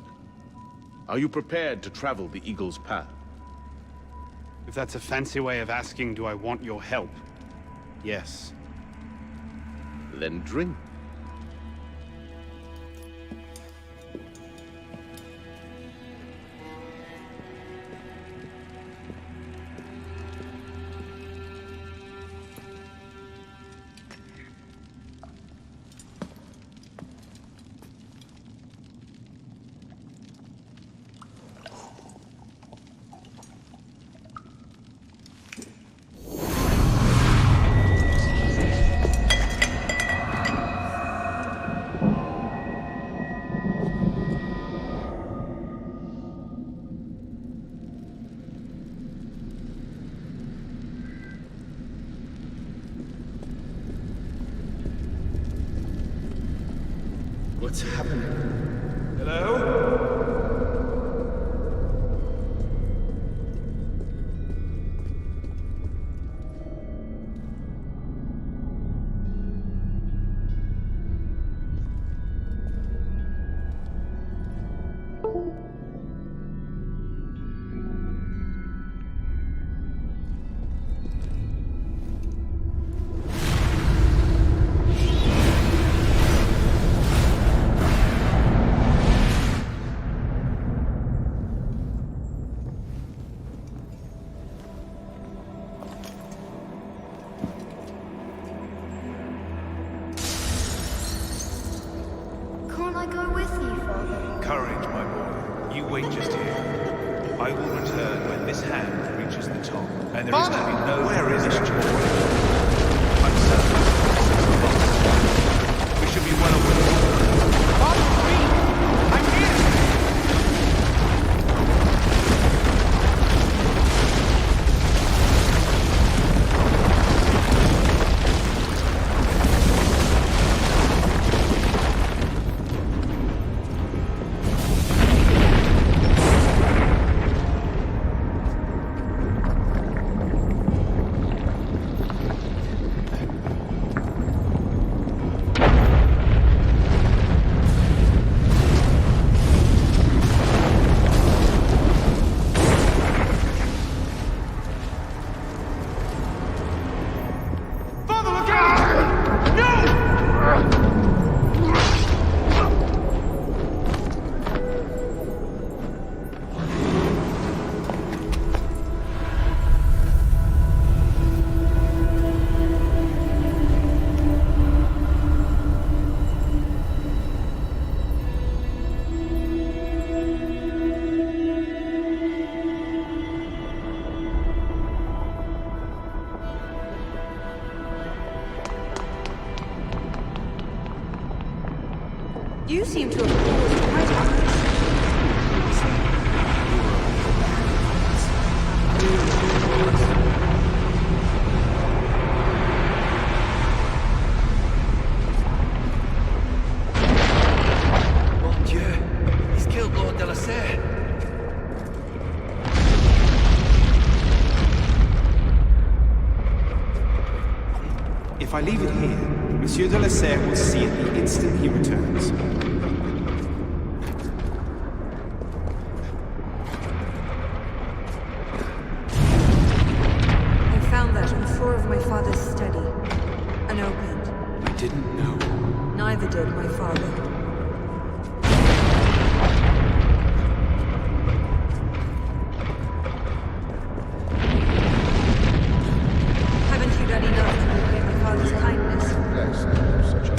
Are you prepared to travel the Eagle's path? If that's a fancy way of asking, do I want your help? Yes. Then drink. What's happening? Hello? Can't I go with you, Father? Courage, my boy. You wait just here. I will return when this hand reaches the top, and there is to be no mischief. I'm certain. We should be well aware. Follow me! I'm here! You seem to have caused quite a Mon Dieu! He's killed Lord de la Serre! If I leave it here, Monsieur de la Serre will see it the instant he returns. I found that on the floor of my father's study. Unopened. I didn't know. Neither did my father. Haven't you done enough to repay my father's kindness? Yes, such a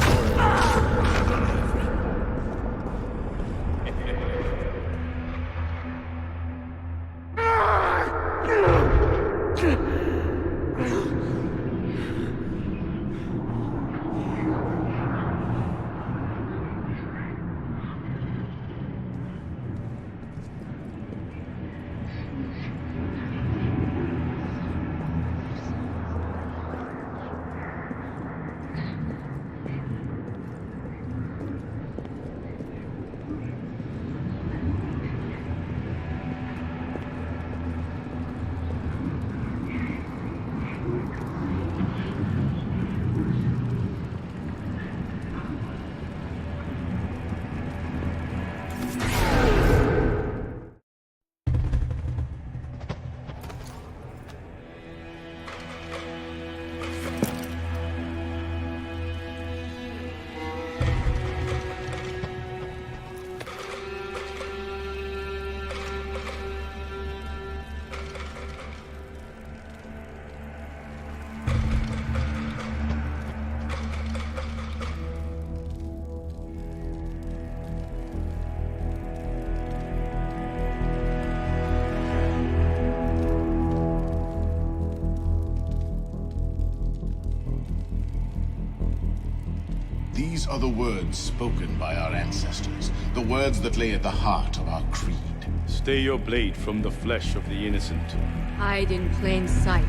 These are the words spoken by our ancestors, the words that lay at the heart of our creed. Stay your blade from the flesh of the innocent. Hide in plain sight.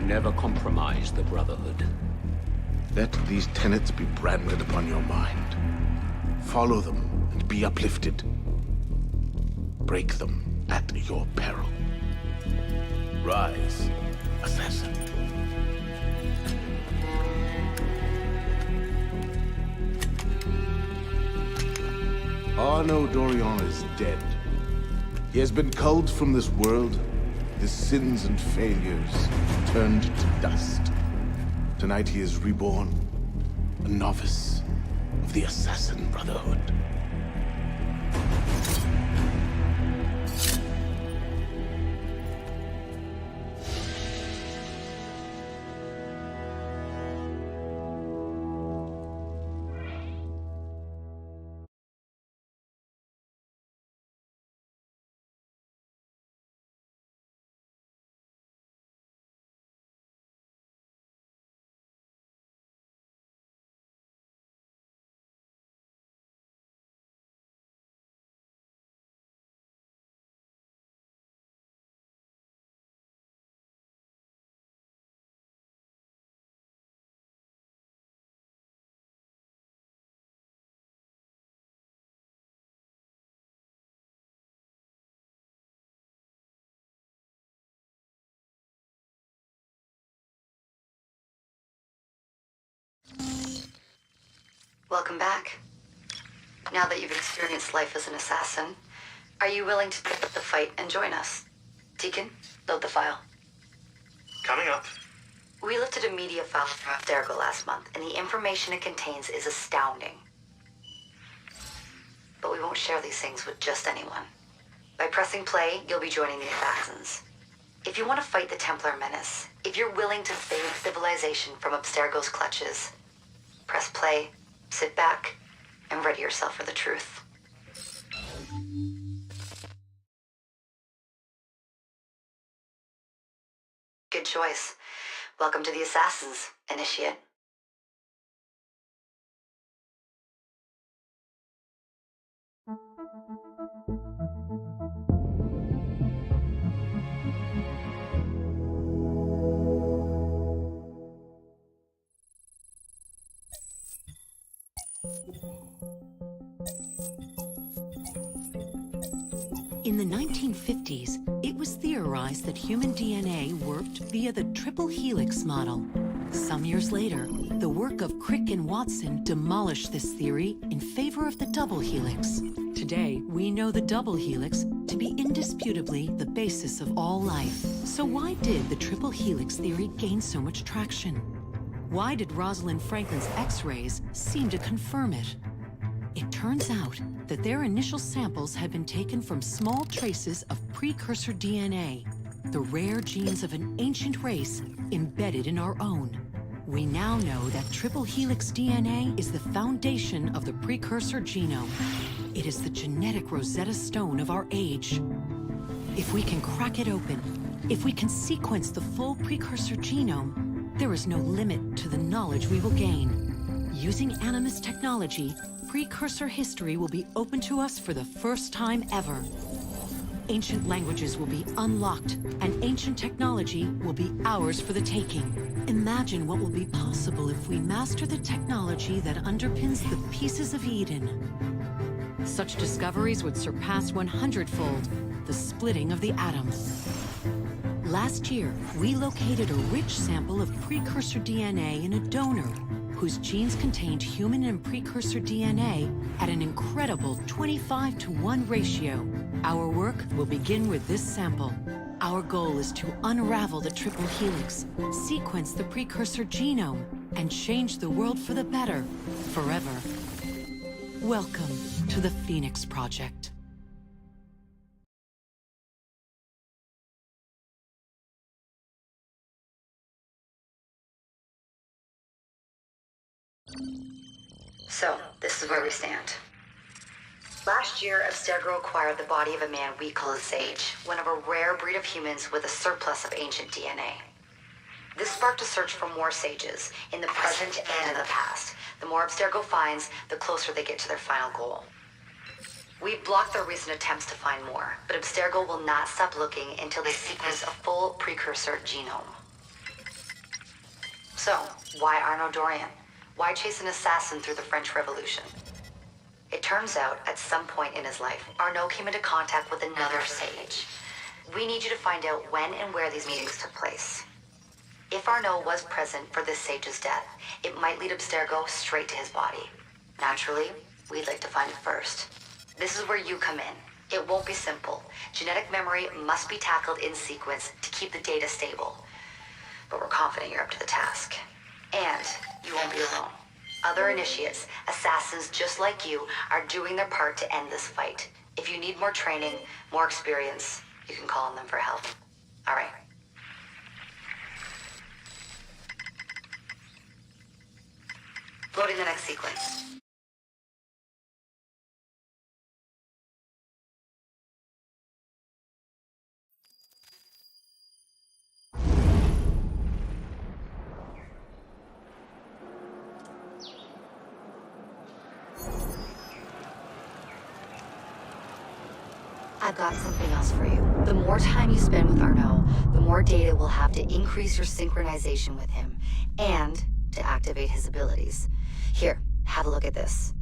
Never compromise the Brotherhood. Let these tenets be branded upon your mind. Follow them and be uplifted. Break them at your peril. Rise, assassin. Arno Dorian is dead. He has been culled from this world, his sins and failures turned to dust. Tonight he is reborn, a novice of the Assassin Brotherhood. Welcome back. Now that you've experienced life as an assassin, are you willing to pick up the fight and join us? Deacon, load the file. Coming up. We lifted a media file from Abstergo last month, and the information it contains is astounding. But we won't share these things with just anyone. By pressing play, you'll be joining the assassins. If you want to fight the Templar menace, if you're willing to save civilization from Abstergo's clutches, press play, sit back, and ready yourself for the truth. Good choice. Welcome to the Assassins, Initiate. In the 1950s, it was theorized that human DNA worked via the triple helix model. Some years later, the work of Crick and Watson demolished this theory in favor of the double helix. Today, we know the double helix to be indisputably the basis of all life. So why did the triple helix theory gain so much traction? Why did Rosalind Franklin's X-rays seem to confirm it? It turns out that their initial samples had been taken from small traces of precursor DNA, the rare genes of an ancient race embedded in our own. We now know that triple helix DNA is the foundation of the precursor genome. It is the genetic Rosetta Stone of our age. If we can crack it open, if we can sequence the full precursor genome, there is no limit to the knowledge we will gain. Using Animus technology, precursor history will be open to us for the first time ever. Ancient languages will be unlocked, and ancient technology will be ours for the taking. Imagine what will be possible if we master the technology that underpins the pieces of Eden. Such discoveries would surpass 100-fold the splitting of the atom. Last year, we located a rich sample of precursor DNA in a donor whose genes contained human and precursor DNA at an incredible 25-to-1 ratio. Our work will begin with this sample. Our goal is to unravel the triple helix, sequence the precursor genome, and change the world for the better, forever. Welcome to the Phoenix Project. So, this is where we stand. Last year, Abstergo acquired the body of a man we call a Sage, one of a rare breed of humans with a surplus of ancient DNA. This sparked a search for more Sages, in the present and in the past. The more Abstergo finds, the closer they get to their final goal. We've blocked their recent attempts to find more, but Abstergo will not stop looking until they sequence a full precursor genome. So, why Arno Dorian? Why chase an assassin through the French Revolution? It turns out, at some point in his life, Arnaud came into contact with another sage. We need you to find out when and where these meetings took place. If Arnaud was present for this sage's death, it might lead Abstergo straight to his body. Naturally, we'd like to find it first. This is where you come in. It won't be simple. Genetic memory must be tackled in sequence to keep the data stable. But we're confident you're up to the task. And you won't be alone. Other initiates, assassins just like you, are doing their part to end this fight. If you need more training, more experience, you can call on them for help. All right. Loading the next sequence. I've got something else for you. The more time you spend with Arnaud, the more data we'll have to increase your synchronization with him, and to activate his abilities. Here, have a look at this.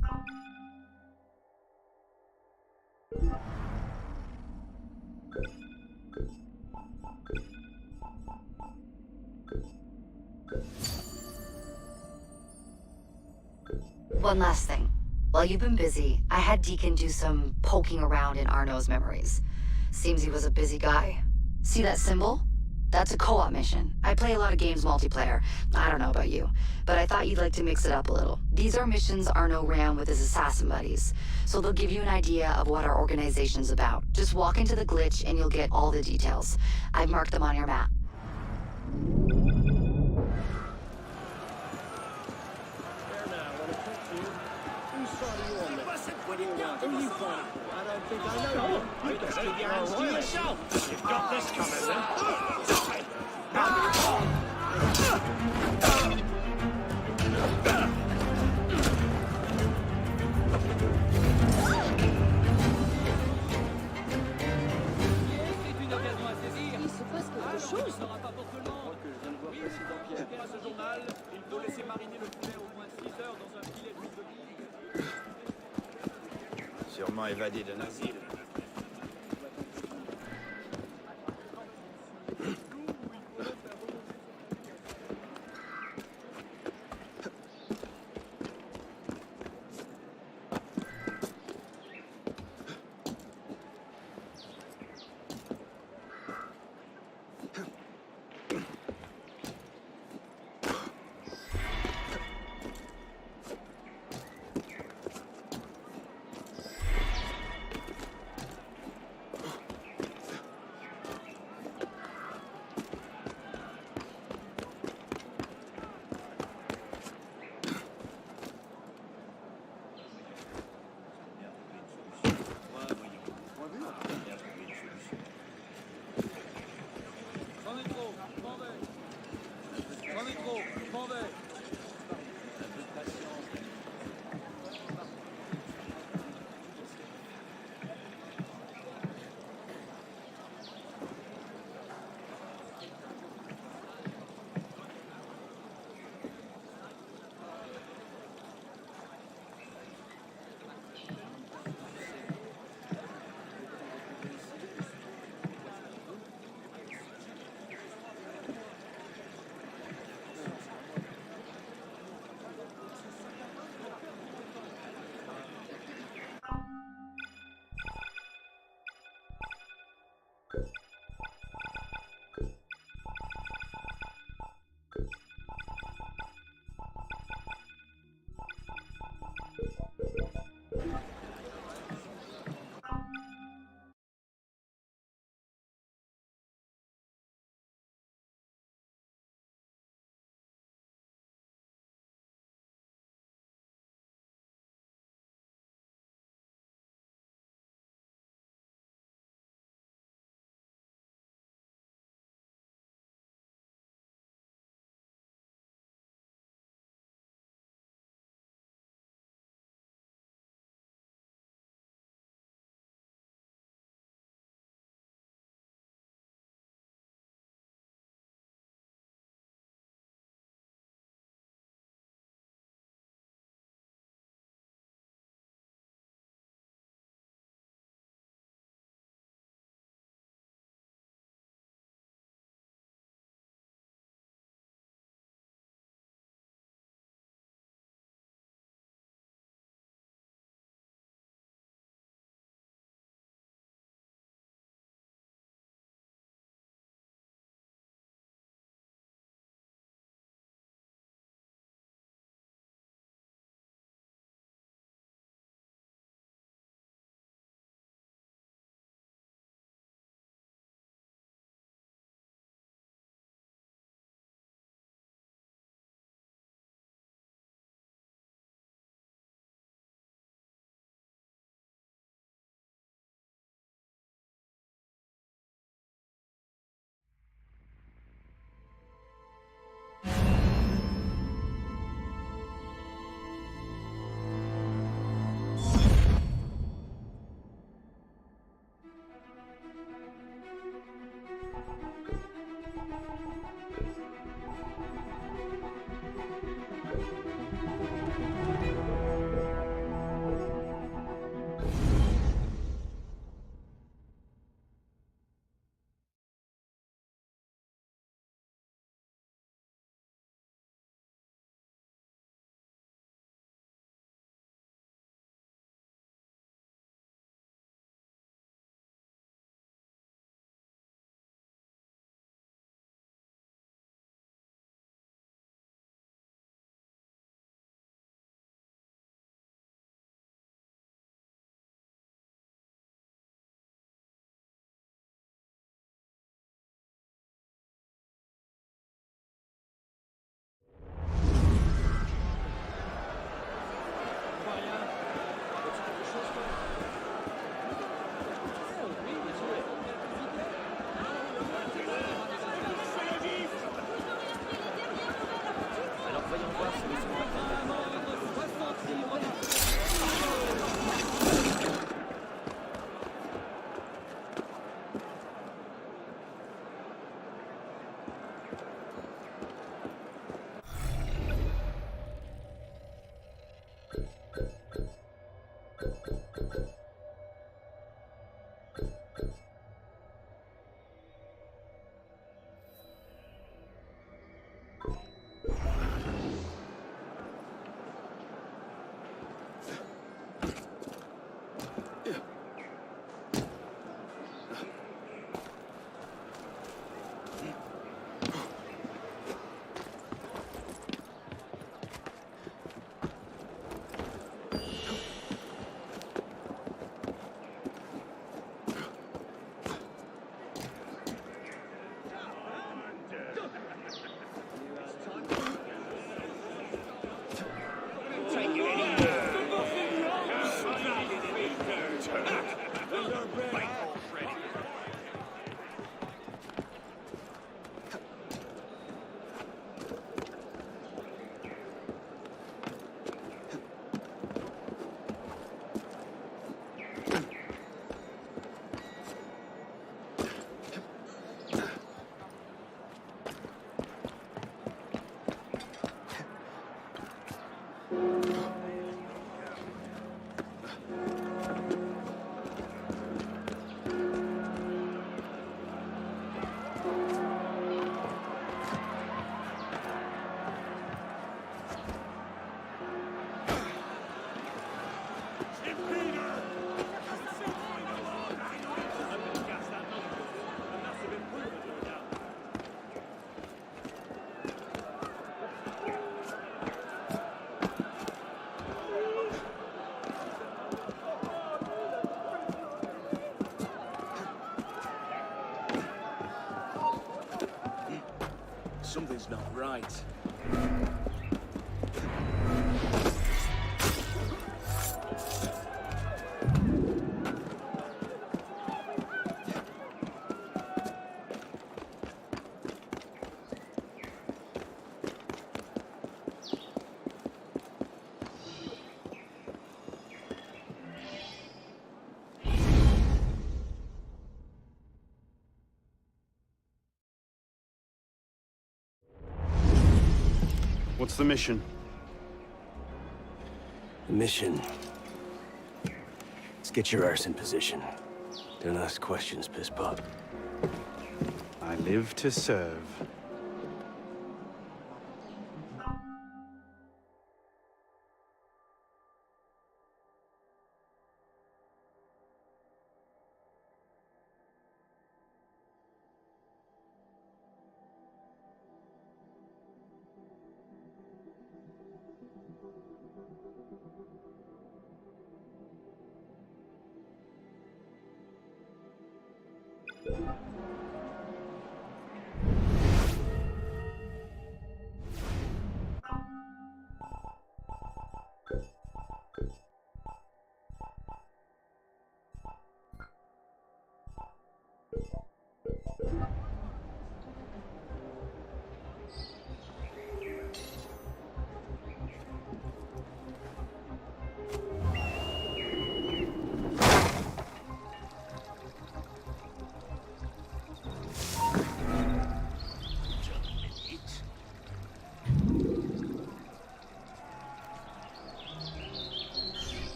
One last thing. While you've been busy, I had Deacon do some poking around in Arnaud's memories. Seems he was a busy guy. See that symbol? That's a co-op mission. I play a lot of games multiplayer. I don't know about you, but I thought you'd like to mix it up a little. These are missions Arnaud ran with his assassin buddies, so they'll give you an idea of what our organization's about. Just walk into the glitch and you'll get all the details. I've marked them on your map. You've got this coming, then. Il se passe quelque chose. Ce journal, il faut laisser mariner le poulet au moins 6 heures dans un filet d'huile d'olive. Sûrement évadé d'un asile. Something's not right. What's the mission? The mission. Let's get your arse in position. Don't ask questions, piss pop. I live to serve.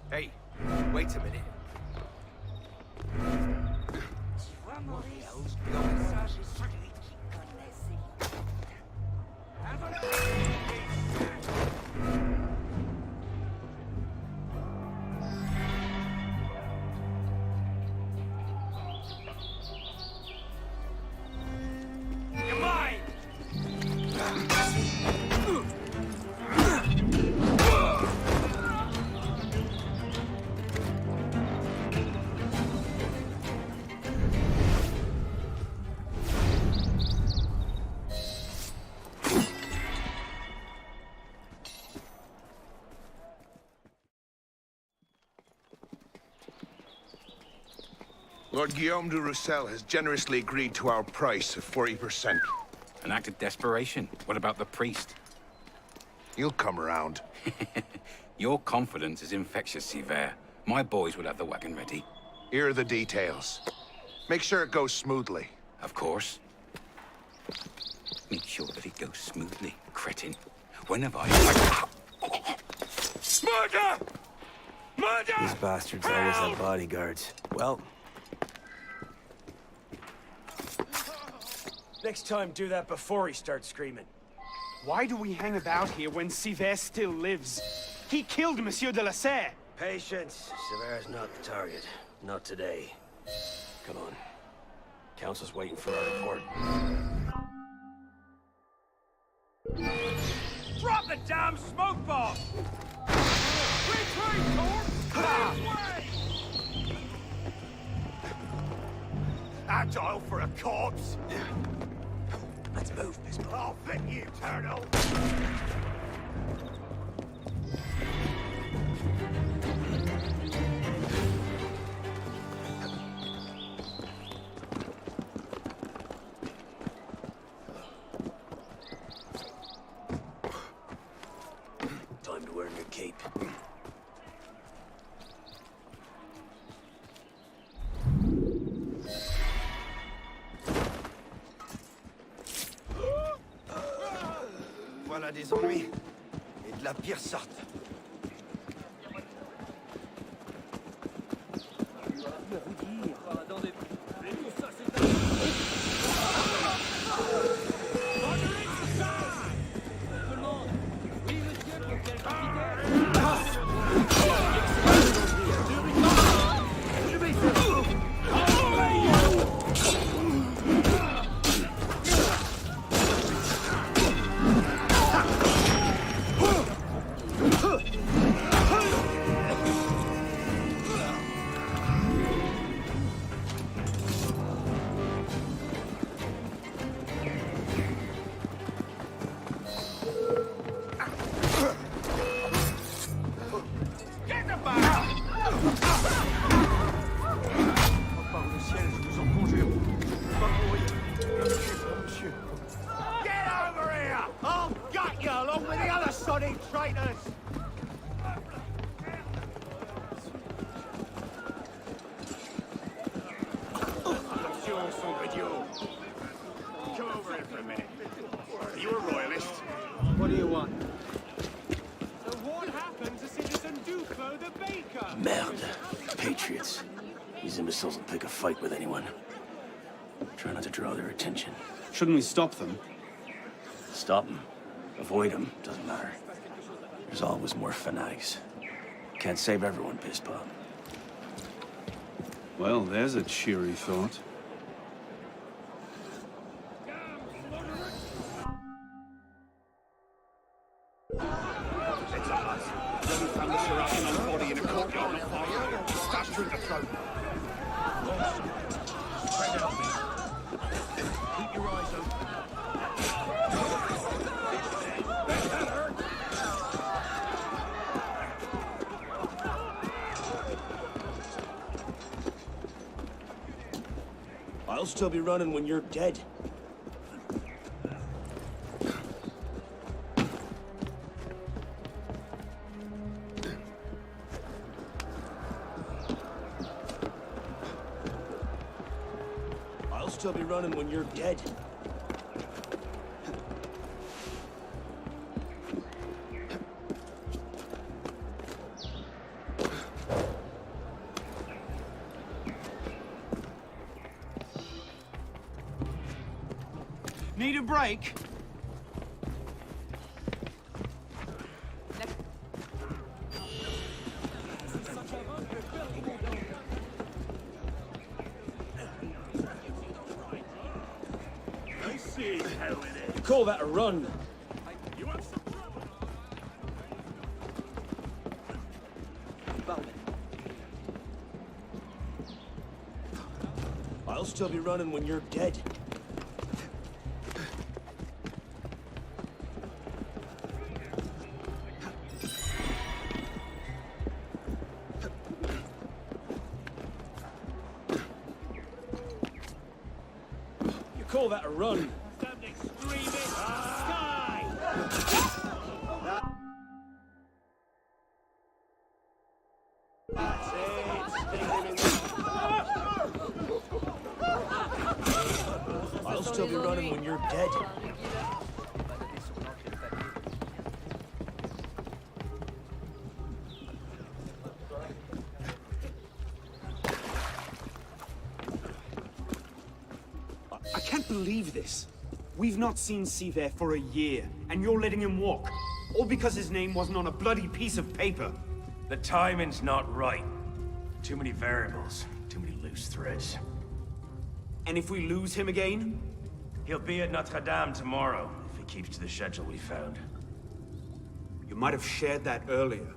Hey, wait a minute. You're mine! Lord Guillaume de Roussel has generously agreed to our price of 40%. An act of desperation. What about the priest? He'll come around. Your confidence is infectious, Sivert. My boys will have the wagon ready. Here are the details. Make sure it goes smoothly. Of course. Make sure that it goes smoothly, cretin. When have I... Murder! Murder! These bastards always have bodyguards. Well... Next time, do that before he starts screaming. Why do we hang about here when Sivert still lives? He killed Monsieur de la Serre. Patience. Sever's not the target. Not today. Come on. Council's waiting for our report. Drop the damn smoke bomb! Retreat, Thor! Agile for a corpse! Let's move, Bismarck. I'll fit you, turtle! Time to earn your keep. Voilà des ennuis. Et de la pire sorte. Merde. Patriots. These imbeciles will pick a fight with anyone. Try not to draw their attention. Shouldn't we stop them? Stop them. Avoid them. Doesn't matter. There's always more fanatics. Can't save everyone, Pisspop. Well, there's a cheery thought. I'll still be running when you're dead. I'll still be running when you're dead. Need a break? I see how it is. Call that a run. You want some trouble? I'll still be running when you're dead. Call that a run. Something screaming sky! That's it. I'll still be running when you're dead. I can't believe this. We've not seen Seaver for a year, and you're letting him walk. All because his name wasn't on a bloody piece of paper. The timing's not right. Too many variables, too many loose threads. And if we lose him again? He'll be at Notre Dame tomorrow, if he keeps to the schedule we found. You might have shared that earlier.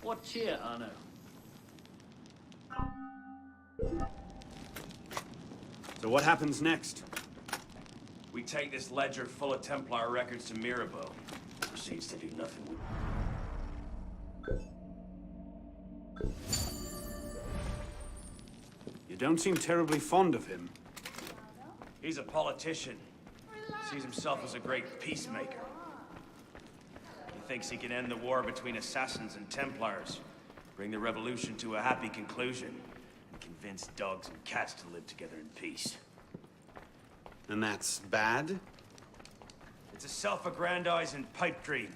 What cheer, Arno? So what happens next? We take this ledger full of Templar records to Mirabeau. Proceeds to do nothing. You don't seem terribly fond of him. He's a politician. Sees himself as a great peacemaker. He thinks he can end the war between assassins and Templars, bring the revolution to a happy conclusion, and convince dogs and cats to live together in peace. And that's bad? It's a self-aggrandizing pipe dream.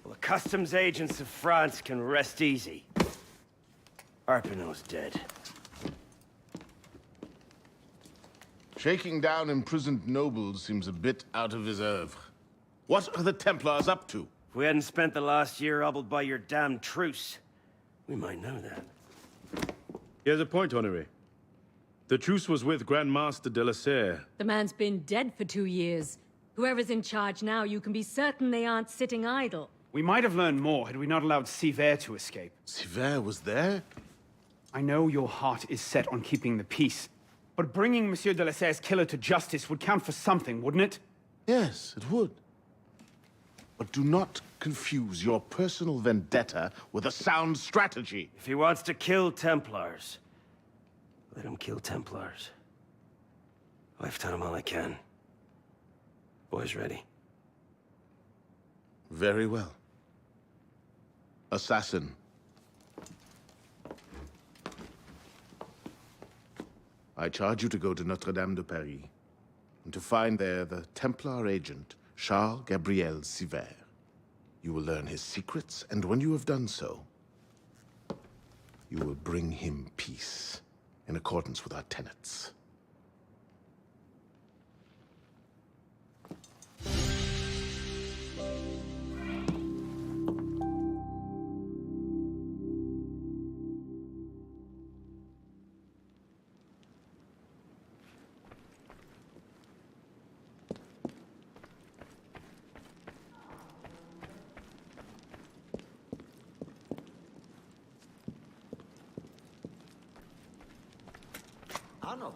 Well, the customs agents of France can rest easy. Arpinot's dead. Shaking down imprisoned nobles seems a bit out of his oeuvre. What are the Templars up to? If we hadn't spent the last year hobbled by your damn truce, we might know that. Here's a point, Honoré. The truce was with Grand Master de la Serre. The man's been dead for 2 years. Whoever's in charge now, you can be certain they aren't sitting idle. We might have learned more had we not allowed Sivert to escape. Sivert was there? I know your heart is set on keeping the peace, but bringing Monsieur de la Serre's killer to justice would count for something, wouldn't it? Yes, it would. But do not confuse your personal vendetta with a sound strategy. If he wants to kill Templars, let him kill Templars. I've done all I can. Boys ready? Very well. Assassin. I charge you to go to Notre-Dame de Paris, and to find there the Templar agent, Charles Gabriel Sivert. You will learn his secrets, and when you have done so, you will bring him peace, in accordance with our tenets. Arno.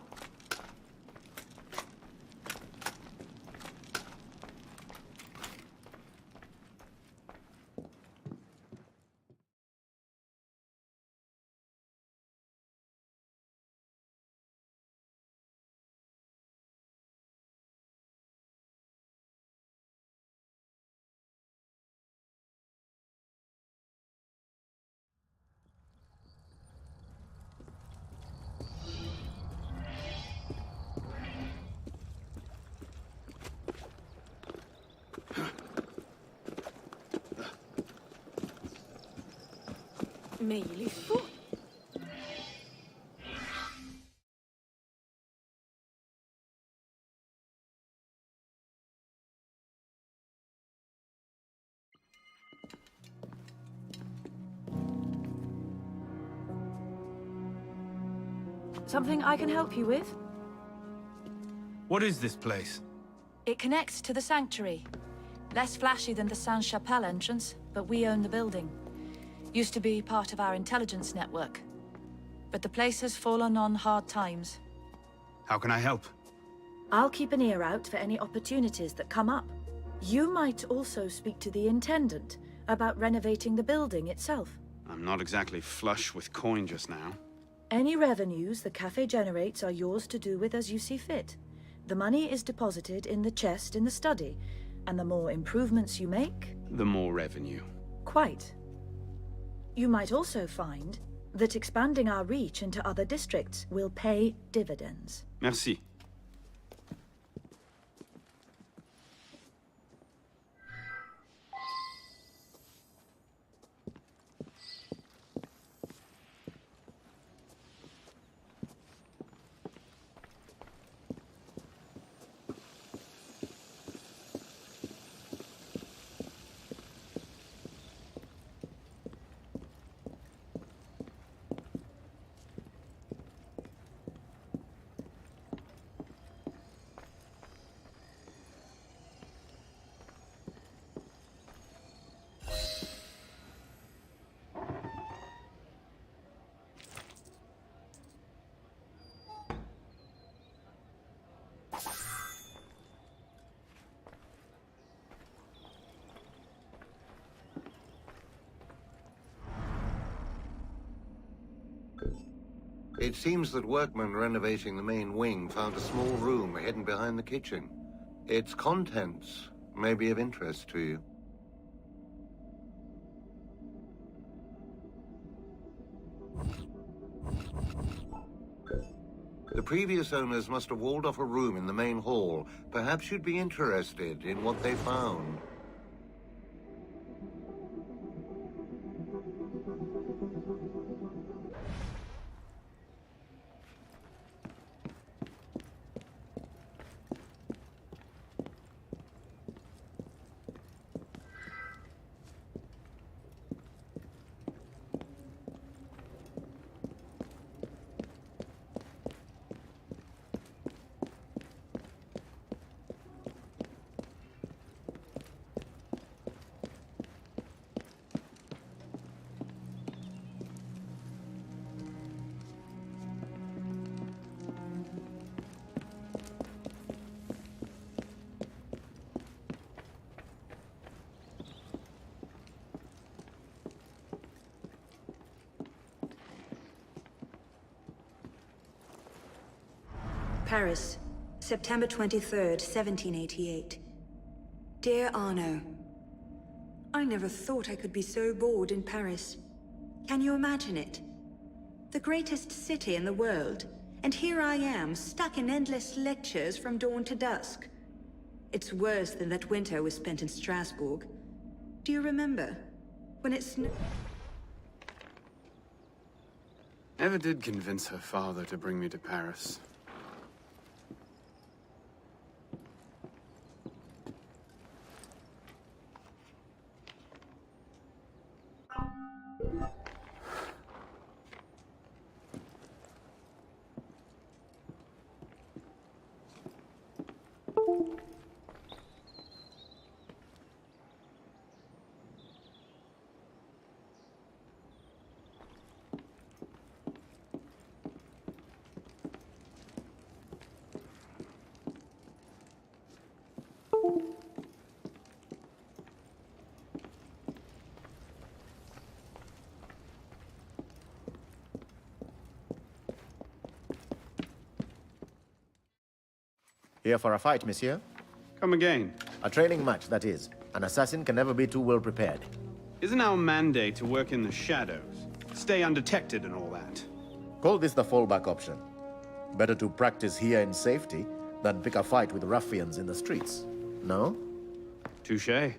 Mais il est fou! Something I can help you with? What is this place? It connects to the sanctuary. Less flashy than the Sainte-Chapelle entrance, but we own the building. Used to be part of our intelligence network. But the place has fallen on hard times. How can I help? I'll keep an ear out for any opportunities that come up. You might also speak to the Intendant about renovating the building itself. I'm not exactly flush with coin just now. Any revenues the cafe generates are yours to do with as you see fit. The money is deposited in the chest in the study, and the more improvements you make... The more revenue. Quite. You might also find that expanding our reach into other districts will pay dividends. Merci. It seems that workmen renovating the main wing found a small room hidden behind the kitchen. Its contents may be of interest to you. The previous owners must have walled off a room in the main hall. Perhaps you'd be interested in what they found. Paris, September 23rd, 1788. Dear Arno, I never thought I could be so bored in Paris. Can you imagine it? The greatest city in the world, and here I am, stuck in endless lectures from dawn to dusk. It's worse than that winter we spent in Strasbourg. Do you remember? When it snowed? Never did convince her father to bring me to Paris. Here for a fight, monsieur? Come again. A training match, that is. An assassin can never be too well prepared. Isn't our mandate to work in the shadows? Stay undetected and all that? Call this the fallback option. Better to practice here in safety than pick a fight with ruffians in the streets. No? Touché.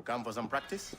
Come for some practice?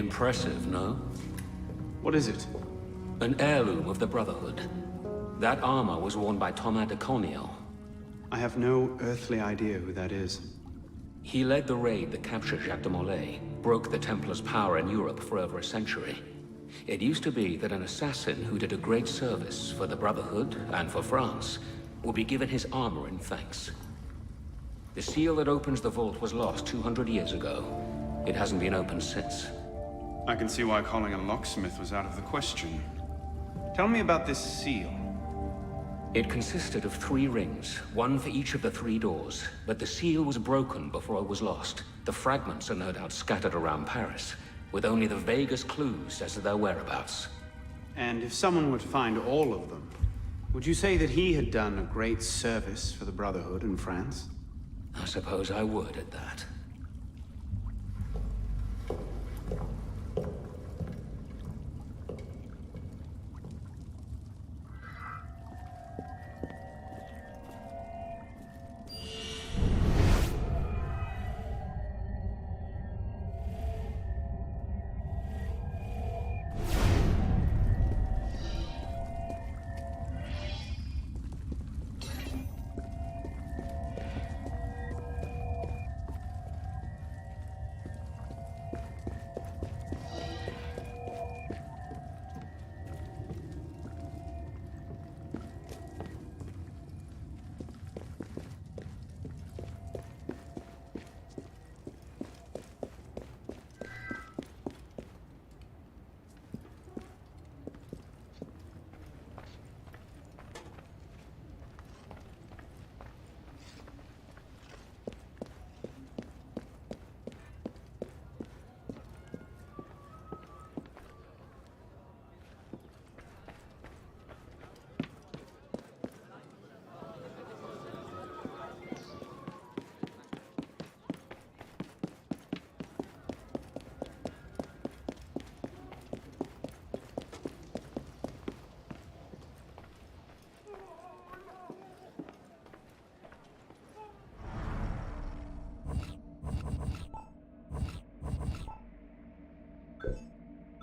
Impressive, no? What is it? An heirloom of the Brotherhood. That armor was worn by Thomas de Corniel. I have no earthly idea who that is. He led the raid that captured Jacques de Molay, broke the Templars' power in Europe for over a century. It used to be that an assassin who did a great service for the Brotherhood and for France would be given his armor in thanks. The seal that opens the vault was lost 200 years ago. It hasn't been opened since. I can see why calling a locksmith was out of the question. Tell me about this seal. It consisted of 3 rings, one for each of the 3 doors, but the seal was broken before it was lost. The fragments are no doubt scattered around Paris, with only the vaguest clues as to their whereabouts. And if someone were to find all of them, would you say that he had done a great service for the Brotherhood in France? I suppose I would at that.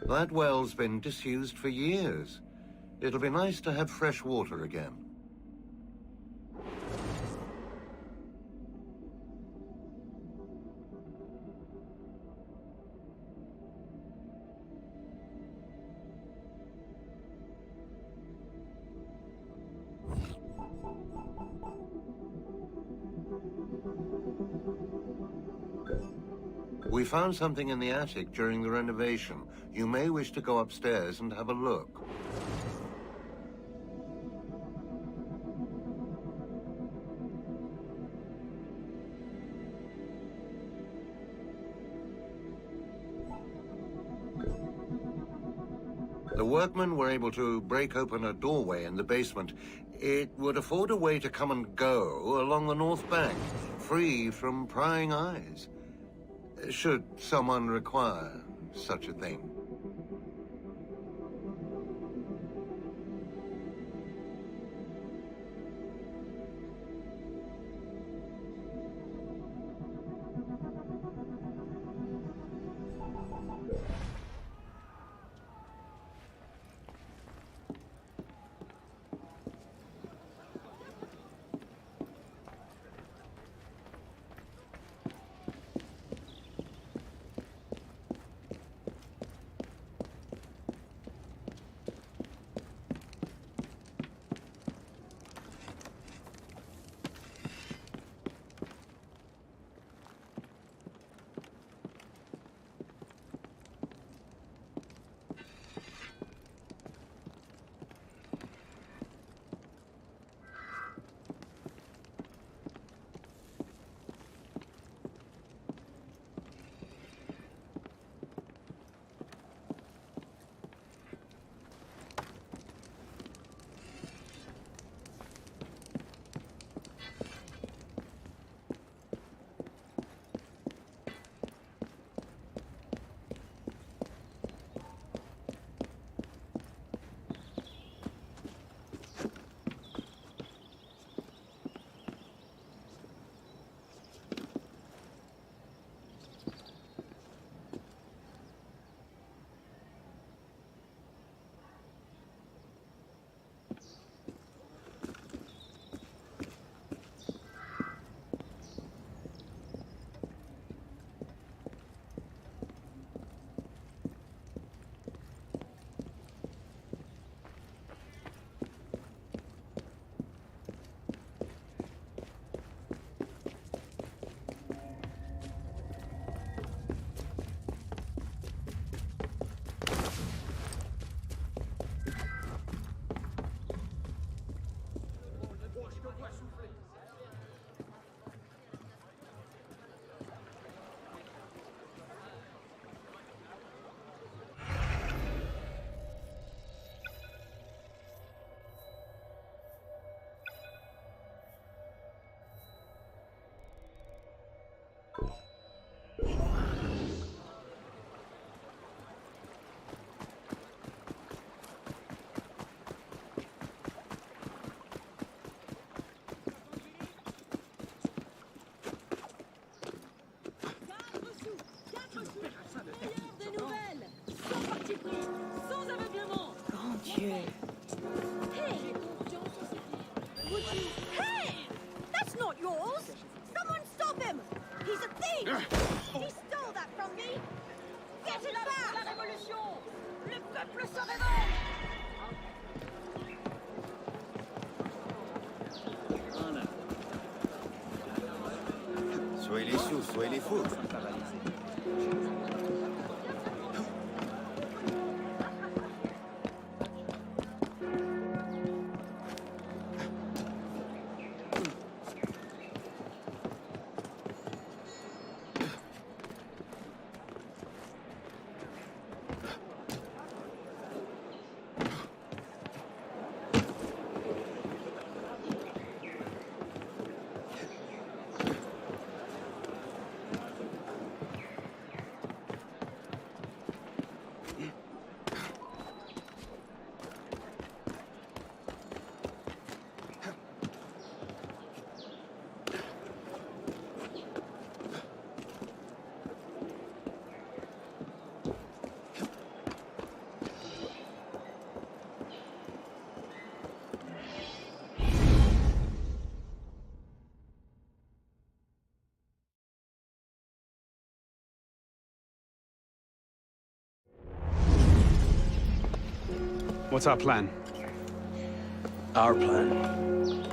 That well's been disused for years. It'll be nice to have fresh water again. We found something in the attic during the renovation. You may wish to go upstairs and have a look. The workmen were able to break open a doorway in the basement. It would afford a way to come and go along the north bank, free from prying eyes. Should someone require such a thing. Dieu. Hey! Would you... Hey! That's not yours! Someone stop him! He's a thief! He stole that from me! Get it back! La révolution! Le peuple se révolte! Soyez les sous, soyez les fous. What's our plan? Our plan?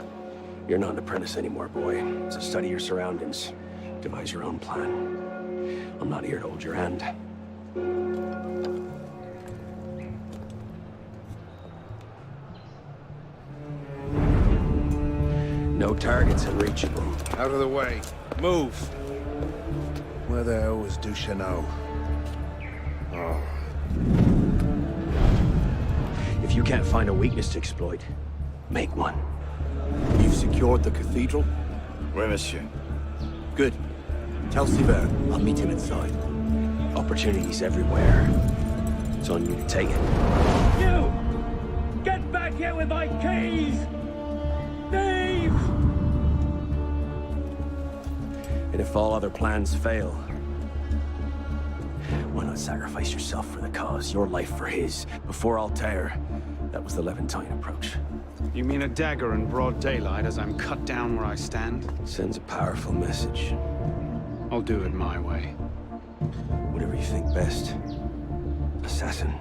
You're not an apprentice anymore, boy. So study your surroundings. Devise your own plan. I'm not here to hold your hand. No targets unreachable. Out of the way. Move! Where the hell was Duchesneau? Oh. If you can't find a weakness to exploit, make one. You've secured the cathedral? Oui, monsieur. Good. Tell Sivert. I'll meet him inside. Opportunities everywhere. It's on you to take it. You! Get back here with my keys! Thief! And if all other plans fail, why not sacrifice yourself for the cause, your life for his? Before Altair, that was the Levantine approach. You mean a dagger in broad daylight as I'm cut down where I stand? Sends a powerful message. I'll do it my way. Whatever you think best, assassin.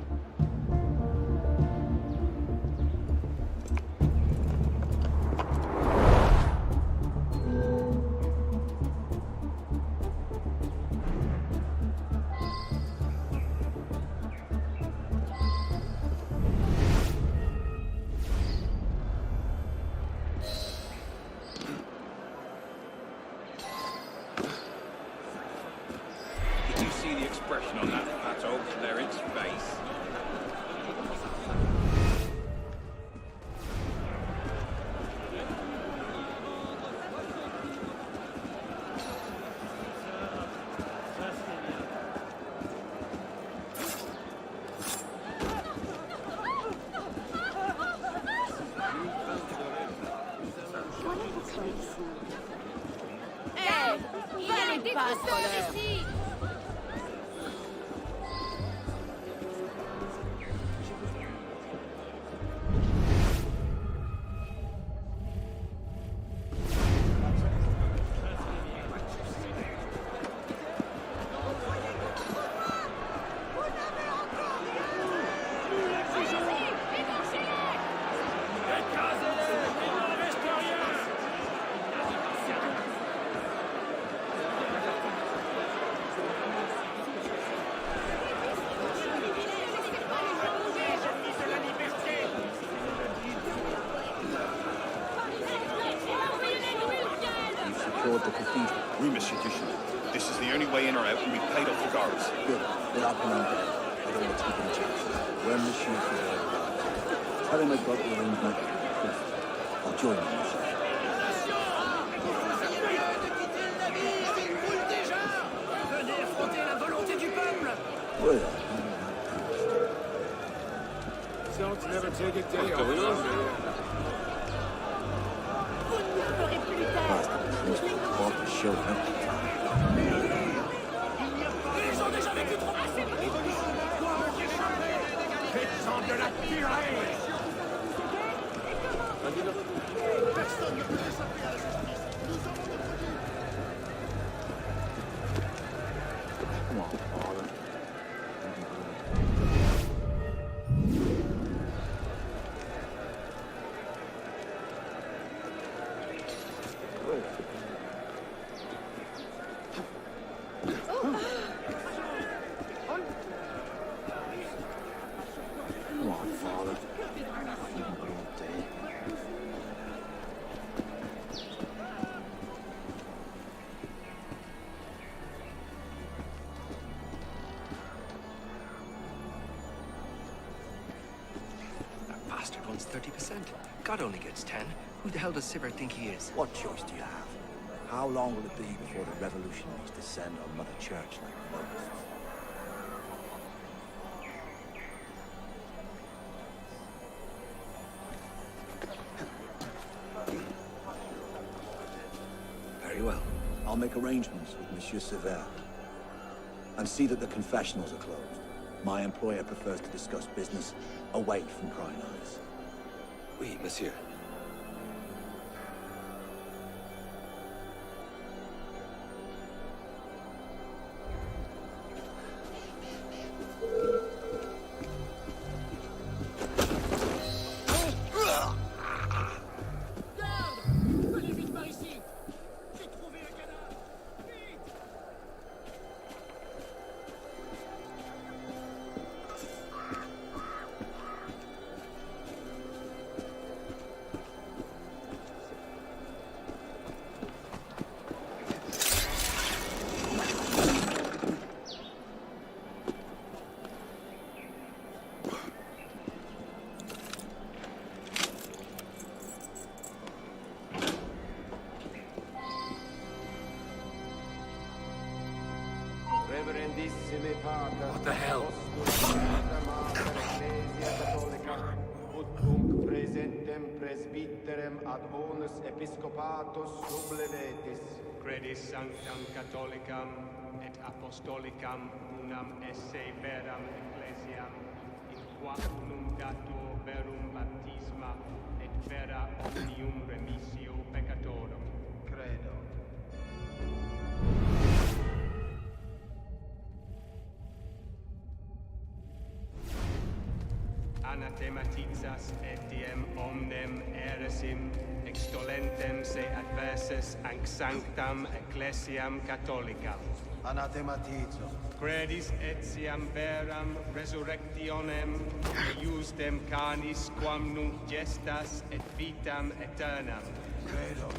Did you see the expression on that fat old cleric's face? Hey! Allez, défonceur ici! The cathedral. Oui, Monsieur Duchesneau. This is the only way in or out, and we've paid off the guards. Good. Then I'll come on deck. I don't want to take any chances. When Monsieur Sivert arrives, tell him I've got the arrangement. I'll join him. Well, Don't never take a day off. Bought the show, huh? Ils ont déjà vécu trop assez! Faites-en de la purée! Come on, Father. Even broad day. That bastard wants 30%. God only gets 10. Who the hell does Sivert think he is? What choice do you have? How long will it be before the revolutionaries descend on Mother Church like locusts? Very well. I'll make arrangements with Monsieur Sever and see that the confessionals are closed. My employer prefers to discuss business away from prying eyes. Oui, monsieur. What the hell? Presentem presbyterem ad onus episcopatus sublevetis. Credis sanctam catholicam et apostolicam unam esse veram ecclesiam, in qua unum dato verum baptisma et vera omnium remissio peccatorum. Credo. Anathematizas etiam omnem eresim, extolentem se adversus anc sanctam ecclesiam catholicam. Anathematizo. Credis etiam veram resurrectionem, iusdem canis quam nunc gestas et vitam aeternam. Credo.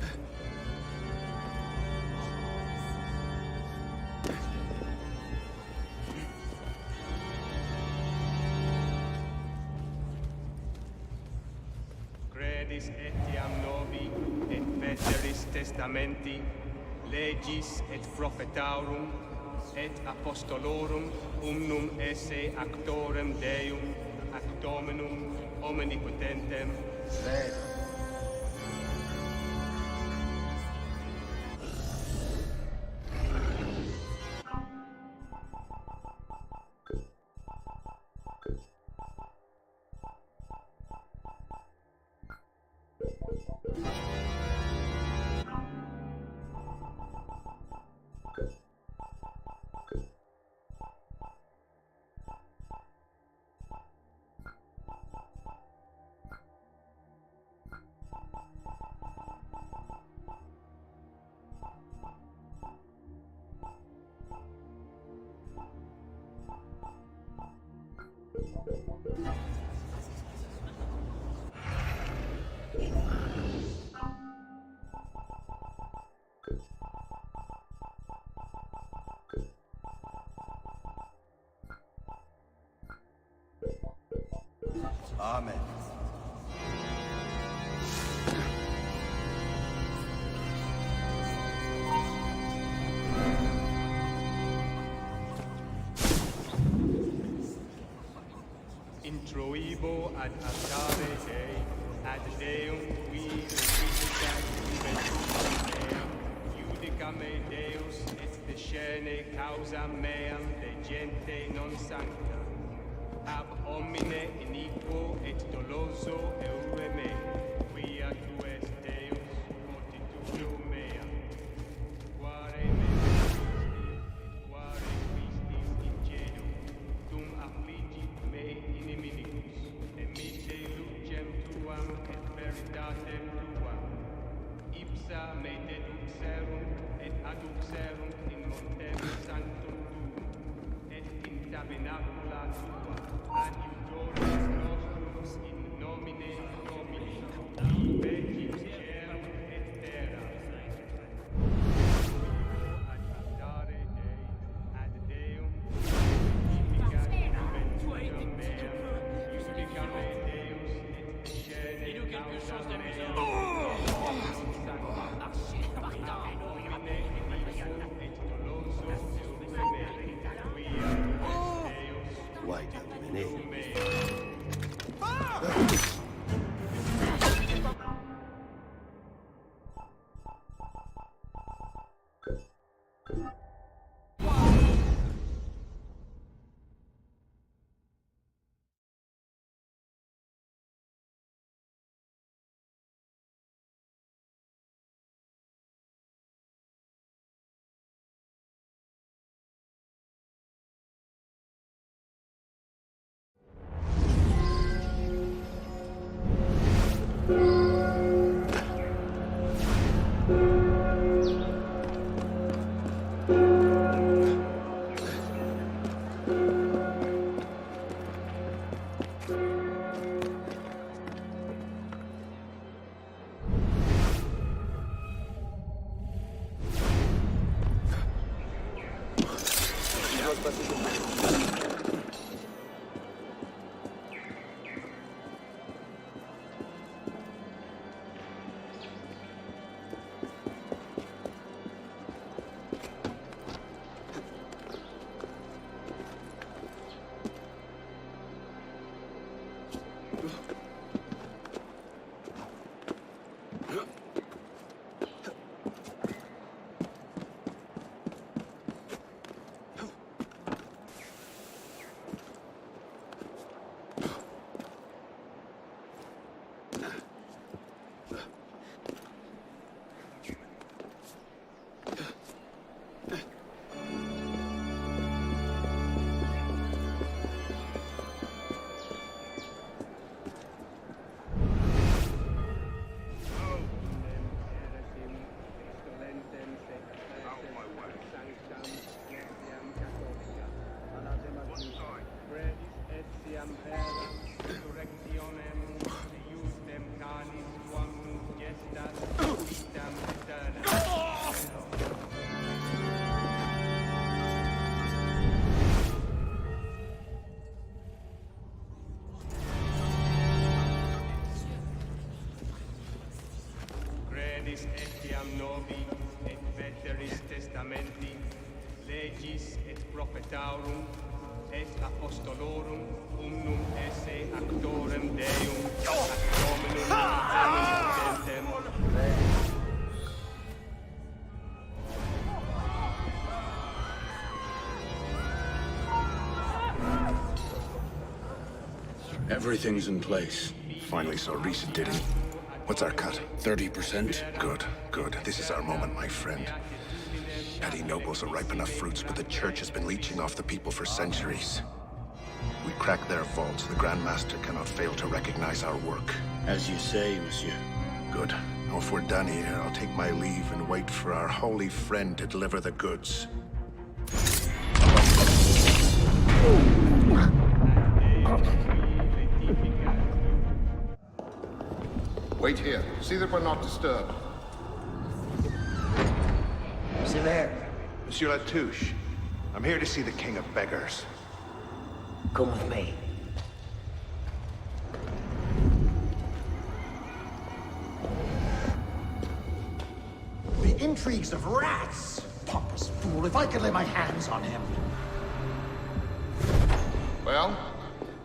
Credis etiam novi et veteris testamenti, legis et prophetarum et apostolorum umnum esse actorem Deum, ac Dominum omnipotentem. Credo. Amen. Introibo ad altare Dei, ad Deum qui requiescat juventus meam, judicame Deus et discerne causa meam de gente non sancta. Ab homine iniquo et doloso eure me, quia tu es Deus, fortitudo mea. Quare me et quare quistis ingenuo, tum affligit me inimicus, emitte lucem tuam et veritatem tuam. Ipsa me deduxerunt et adduxerunt in montem sanctum. Etiam novi et veteris testamenti legis et prophetarum et apostolorum unum esse actorem Deum ad Dominum Dentem. Everything's in place. Finally saw Risa did it. What's our cut? 30%. Good, good. This is our moment, my friend. Petty nobles are ripe enough fruits, but the church has been leeching off the people for centuries. We crack their vaults, the Grand Master cannot fail to recognize our work. As you say, monsieur. Good. Now, if we're done here, I'll take my leave and wait for our holy friend to deliver the goods. Wait here. See that we're not disturbed. Sévère. Monsieur Latouche, I'm here to see the King of Beggars. Come with me. The intrigues of rats! Pompous fool, if I could lay my hands on him. Well,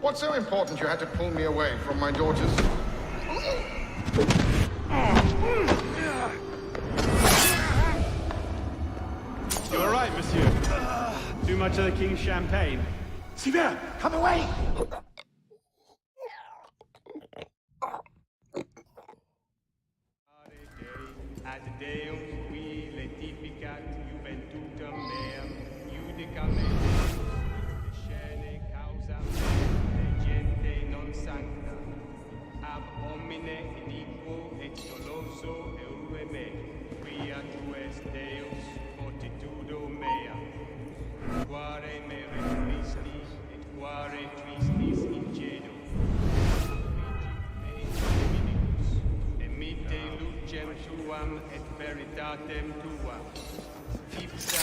what's so important you had to pull me away from my daughters? You all right, monsieur? Too much of the king's champagne? Sévère, come away! Ad Deum qui letificat juventutem meam, iudicam et scene causa legente non sancta, ab homine iniquo et doloso eure me, quia tu es Deus fortitudo mea, quare me requisti et quare Dominatem tua. Ipsa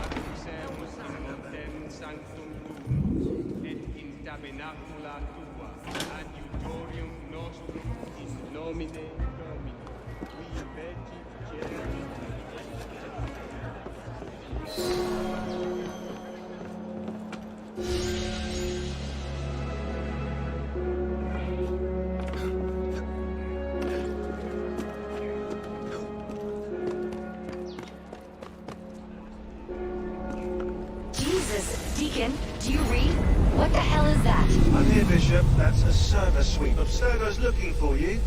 accusemus in montem sanctum tuum, et in tabernacula tua, adiutorium nostrum in nomine Domini, qui veci celi. Deacon, do you read? What the hell is that? I'm here, Bishop. That's a server sweep. Abstergo's looking for you.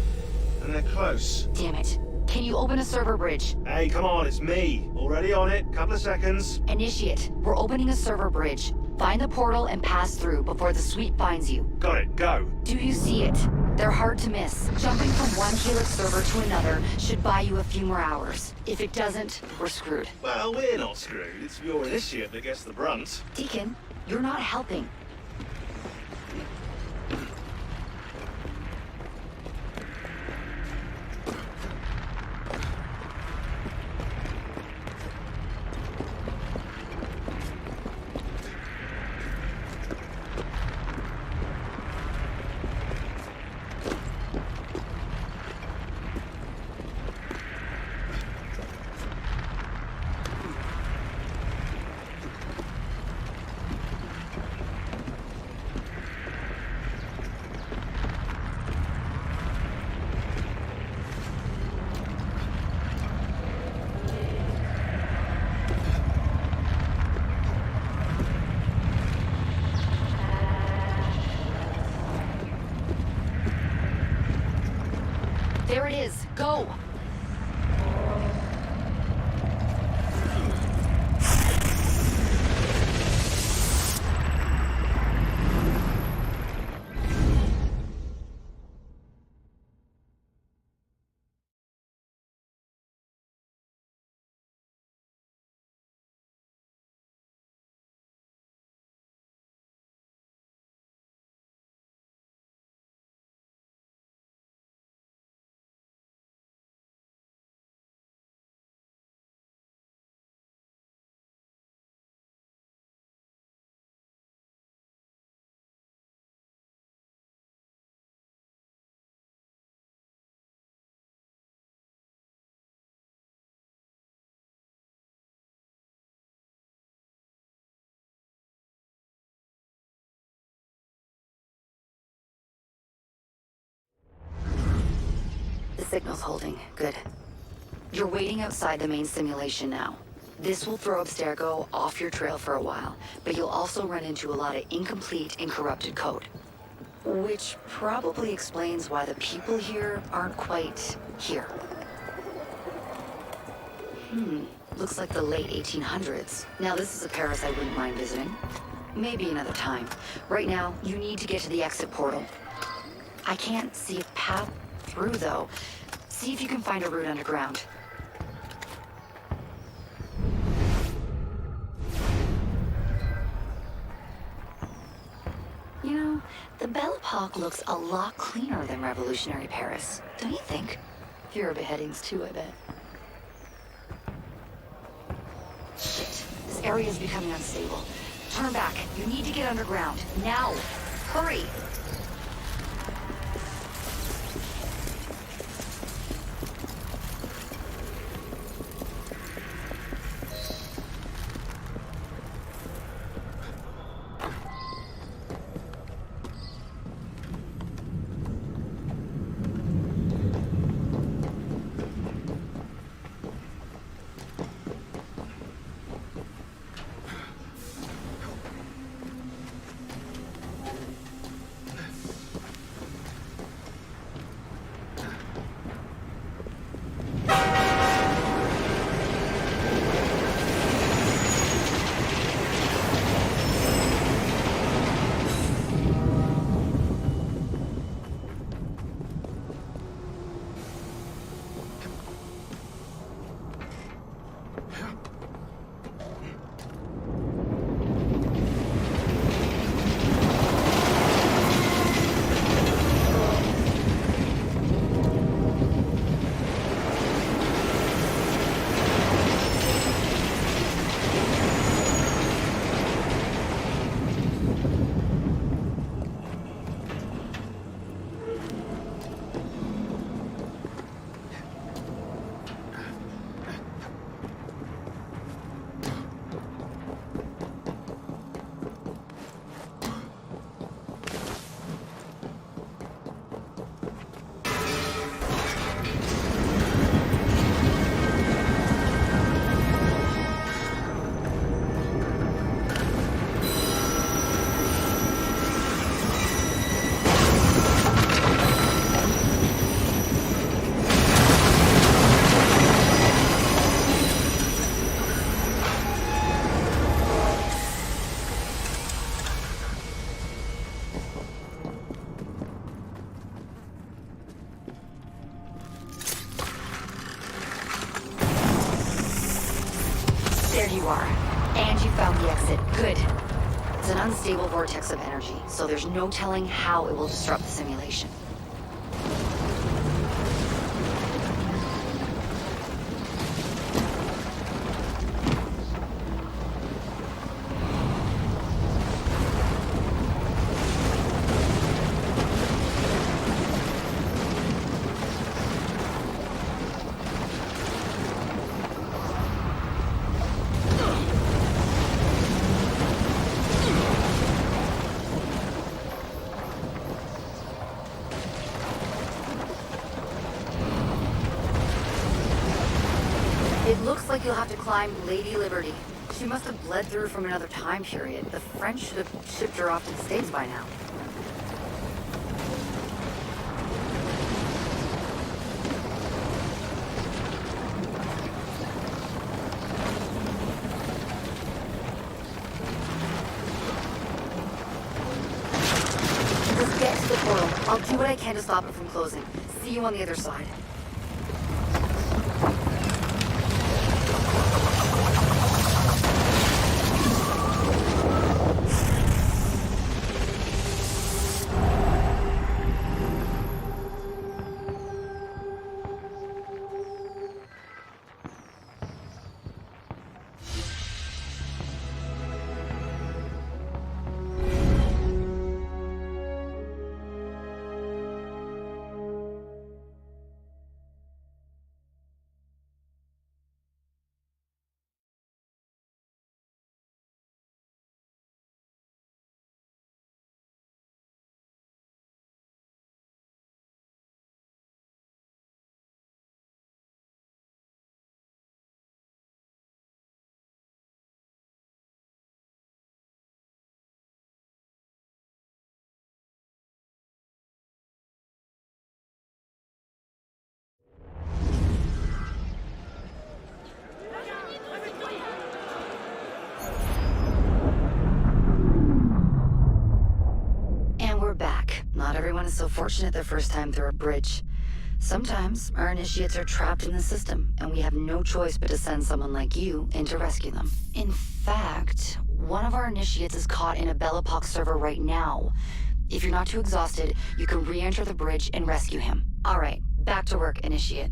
And they're close. Damn it. Can you open a server bridge? Hey, come on, it's me. Already on it. Couple of seconds. Initiate. We're opening a server bridge. Find the portal and pass through before the sweep finds you. Got it. Go. Do you see it? They're hard to miss. Jumping from one Helix server to another should buy you a few more hours. If it doesn't, we're screwed. Well, we're not screwed. It's your initiate that gets the brunt. Deacon, you're not helping. There it is. Go! The signal's holding. Good. You're waiting outside the main simulation now. This will throw Abstergo off your trail for a while, but you'll also run into a lot of incomplete and corrupted code. Which probably explains why the people here aren't quite here. Looks like the late 1800s. Now this is a Paris I wouldn't mind visiting. Maybe another time. Right now, you need to get to the exit portal. I can't see a path through, though. See if you can find a route underground. You know, the Belle Epoque looks a lot cleaner than revolutionary Paris, don't you think? Fewer beheadings, too, I bet. Shit, this area is becoming unstable. Turn back. You need to get underground. Now! Hurry! And you found the exit. Good. It's an unstable vortex of energy, so there's no telling how it will disrupt the simulation. It looks like you'll have to climb Lady Liberty. She must have bled through from another time period. The French should have shipped her off to the States by now. Just get to the portal. I'll do what I can to stop it from closing. See you on the other side. We're back. Not everyone is so fortunate their first time through a bridge. Sometimes our initiates are trapped in the system, and we have no choice but to send someone like you in to rescue them. In fact, one of our initiates is caught in a Bellapox server right now. If you're not too exhausted, you can re-enter the bridge and rescue him. All right, back to work, initiate.